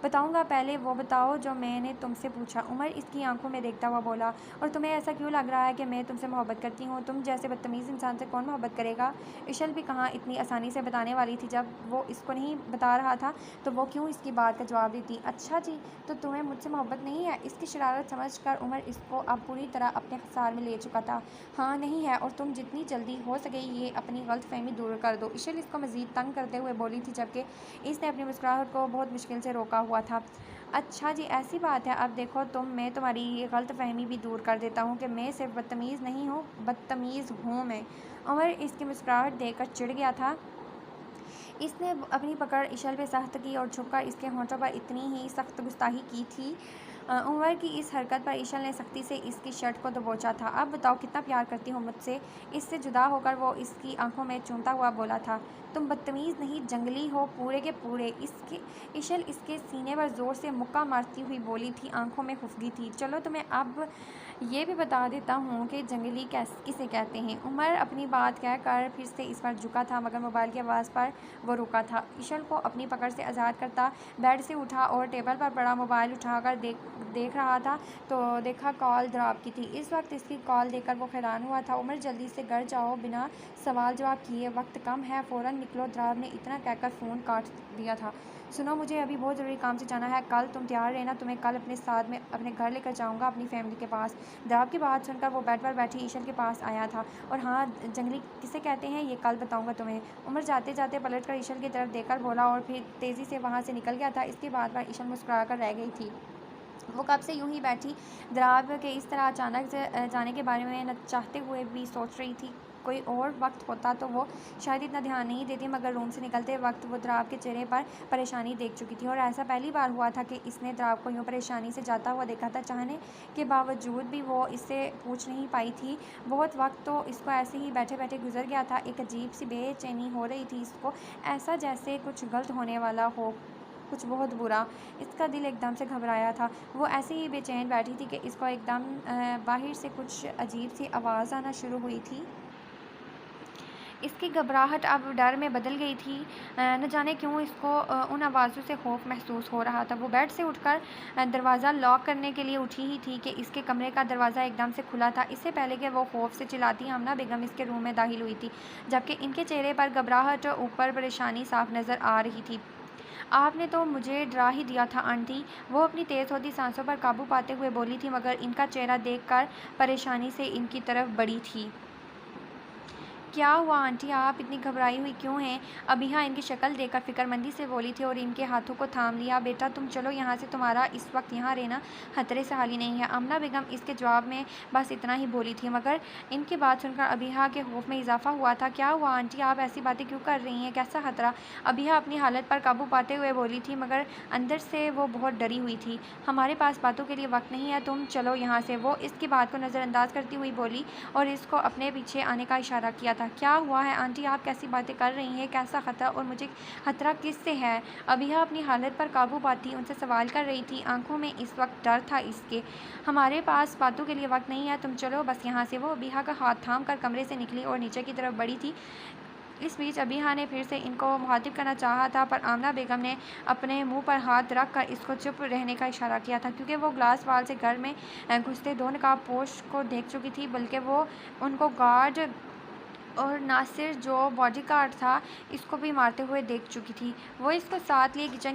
बताऊंगा, पहले वो बताओ जो मैंने तुमसे पूछा। उमर इसकी आंखों में देखता हुआ बोला। और तुम्हें ऐसा क्यों लग रहा है कि मैं तुमसे मोहब्बत करती हूँ? तुम जैसे बदतमीज़ इंसान से कौन मोहब्बत करेगा? इशल भी कहाँ इतनी आसानी से बताने वाली थी। जब वो इसको नहीं बता रहा था तो वो क्यों इसकी बात का जवाब देती? अच्छा जी, तो तुम्हें मुझसे मोहब्बत नहीं है? इसकी शरारत समझ कर उमर इसको अब पूरी तरह अपने खसार में ले चुका था। हाँ, नहीं है, और तुम जितनी जल्दी हो सके ये अपनी गलतफहमी दूर कर दो। इशल इसको मज़ीद तंग करते हुए बोली थी, जबकि इसने अपनी मुस्कुराहट को बहुत मुश्किल से रोका हुआ था। अच्छा जी, ऐसी बात है। अब देखो तुम, मैं तुम्हारी ये गलतफहमी भी दूर कर देता हूँ कि मैं सिर्फ बदतमीज़ नहीं हूँ, बदतमीज़ हूँ मैं। उमर इसकी मुस्कुराहट देखकर चिढ़ गया था। इसने अपनी पकड़ इशल पे सख्त की और झुककर इसके होंठों पर इतनी ही सख्त गुस्ताखी की थी। उमर की इस हरकत पर इशल ने सख्ती से इसकी शर्ट को दबोचा था। अब बताओ कितना प्यार करती हो मुझसे? इससे जुदा होकर वो इसकी आंखों में चूमता हुआ बोला था। तुम बदतमीज़ नहीं, जंगली हो पूरे के पूरे। इसके इशल इसके सीने पर ज़ोर से मुक्का मारती हुई बोली थी, आंखों में खुफगी थी। चलो तुम्हें अब ये भी बता देता हूँ कि जंगली किसे कहते हैं। उमर अपनी बात कहकर फिर से इस पर झुका था, मगर मोबाइल की आवाज़ पर वो रुका था। इशल को अपनी पकड़ से आज़ाद करता बेड से उठा और टेबल पर पड़ा मोबाइल उठाकर देख रहा था तो देखा कॉल द्राव की थी। इस वक्त इसकी कॉल देखकर वो हैरान हुआ था। उमर, जल्दी से घर जाओ, बिना सवाल जवाब किए, वक्त कम है, फ़ौरन निकलो। द्राव ने इतना कहकर फ़ोन काट दिया था। सुनो, मुझे अभी बहुत ज़रूरी काम से जाना है। कल तुम तैयार रहना, तुम्हें कल अपने साथ में अपने घर लेकर जाऊंगा, अपनी फैमिली के पास। द्राव की बात सुनकर वो बेड पर बैठी ईशल के पास आया था। और हाँ, जंगली किसे कहते हैं ये कल बताऊंगा तुम्हें। उमर जाते जाते पलट कर ईशल की तरफ देखकर बोला और फिर तेज़ी से वहाँ से निकल गया था। इसके बाद पर ईशल मुस्कुरा कर रह गई थी। वो कब से यूं ही बैठी द्राव के इस तरह अचानक से जाने के बारे में न चाहते हुए भी सोच रही थी। कोई और वक्त होता तो वो शायद इतना ध्यान नहीं देती, मगर रूम से निकलते वक्त वो द्राव के चेहरे पर परेशानी देख चुकी थी। और ऐसा पहली बार हुआ था कि इसने द्राव को यूँ परेशानी से जाता हुआ देखा था। चाहने के बावजूद भी वो इससे पूछ नहीं पाई थी। बहुत वक्त तो इसको ऐसे ही बैठे बैठे गुजर गया था। एक अजीब सी बेचैनी हो रही थी इसको, ऐसा जैसे कुछ गलत होने वाला हो। कुछ बहुत बुरा। इसका दिल एकदम से घबराया था। वो ऐसे ही बेचैन बैठी थी कि इसको एकदम बाहर से कुछ अजीब सी आवाज़ आना शुरू हुई थी। इसकी घबराहट अब डर में बदल गई थी। न जाने क्यों इसको उन आवाज़ों से खौफ महसूस हो रहा था। वो बेड से उठकर दरवाज़ा लॉक करने के लिए उठी ही थी कि इसके कमरे का दरवाज़ा एकदम से खुला था। इससे पहले कि वो खौफ से चिल्लाती आमना बेगम इसके रूम में दाखिल हुई थी, जबकि इनके चेहरे पर घबराहट और ऊपर परेशानी साफ नज़र आ रही थी। आपने तो मुझे डरा ही दिया था आंटी, वो अपनी तेज़ होती सांसों पर काबू पाते हुए बोली थी, मगर इनका चेहरा देखकर परेशानी से इनकी तरफ बढ़ी थी। क्या हुआ आंटी, आप इतनी घबराई हुई क्यों हैं? अबीहा इनकी शक्ल देखकर फ़िक्रमंदी से बोली थी और इनके हाथों को थाम लिया। बेटा तुम चलो यहाँ से, तुम्हारा इस वक्त यहाँ रहना खतरे से खाली नहीं है। आमना बेगम इसके जवाब में बस इतना ही बोली थी, मगर इनकी बात सुनकर अबीहा के खौफ में इजाफा हुआ था। क्या हुआ आंटी, आप ऐसी बातें क्यों कर रही हैं? कैसा खतरा? अबीहा अपनी हालत पर काबू पाते हुए बोली थी, मगर अंदर से वो बहुत डरी हुई थी। हमारे पास बातों के लिए वक्त नहीं है, तुम चलो यहाँ से। वो इसकी बात को नज़रअंदाज करती हुई बोली और इसको अपने पीछे आने का इशारा किया था। क्या हुआ है आंटी, आप कैसी बातें कर रही हैं? कैसा खतरा, और मुझे खतरा किससे है? अबीहा अपनी हालत पर काबू पाती उनसे सवाल कर रही थी। आंखों में इस वक्त डर था इसके। हमारे पास बातों के लिए वक्त नहीं है, तुम चलो बस यहाँ से। वो अबीहा का हाथ थाम कर कमरे से निकली और नीचे की तरफ बढ़ी थी। इस बीच अबीहा ने फिर से इनको मुखातिब करना चाहा था, पर आमना बेगम ने अपने मुंह पर हाथ रख कर इसको चुप रहने का इशारा किया था, क्योंकि वो ग्लास वाल से घर में घुसते दो नकाबपोश को देख चुकी थी, बल्कि वो उनको गार्ड और नासिर जो बॉडीगार्ड था इसको भी मारते हुए देख चुकी थी। वो इसको साथ लिए किचन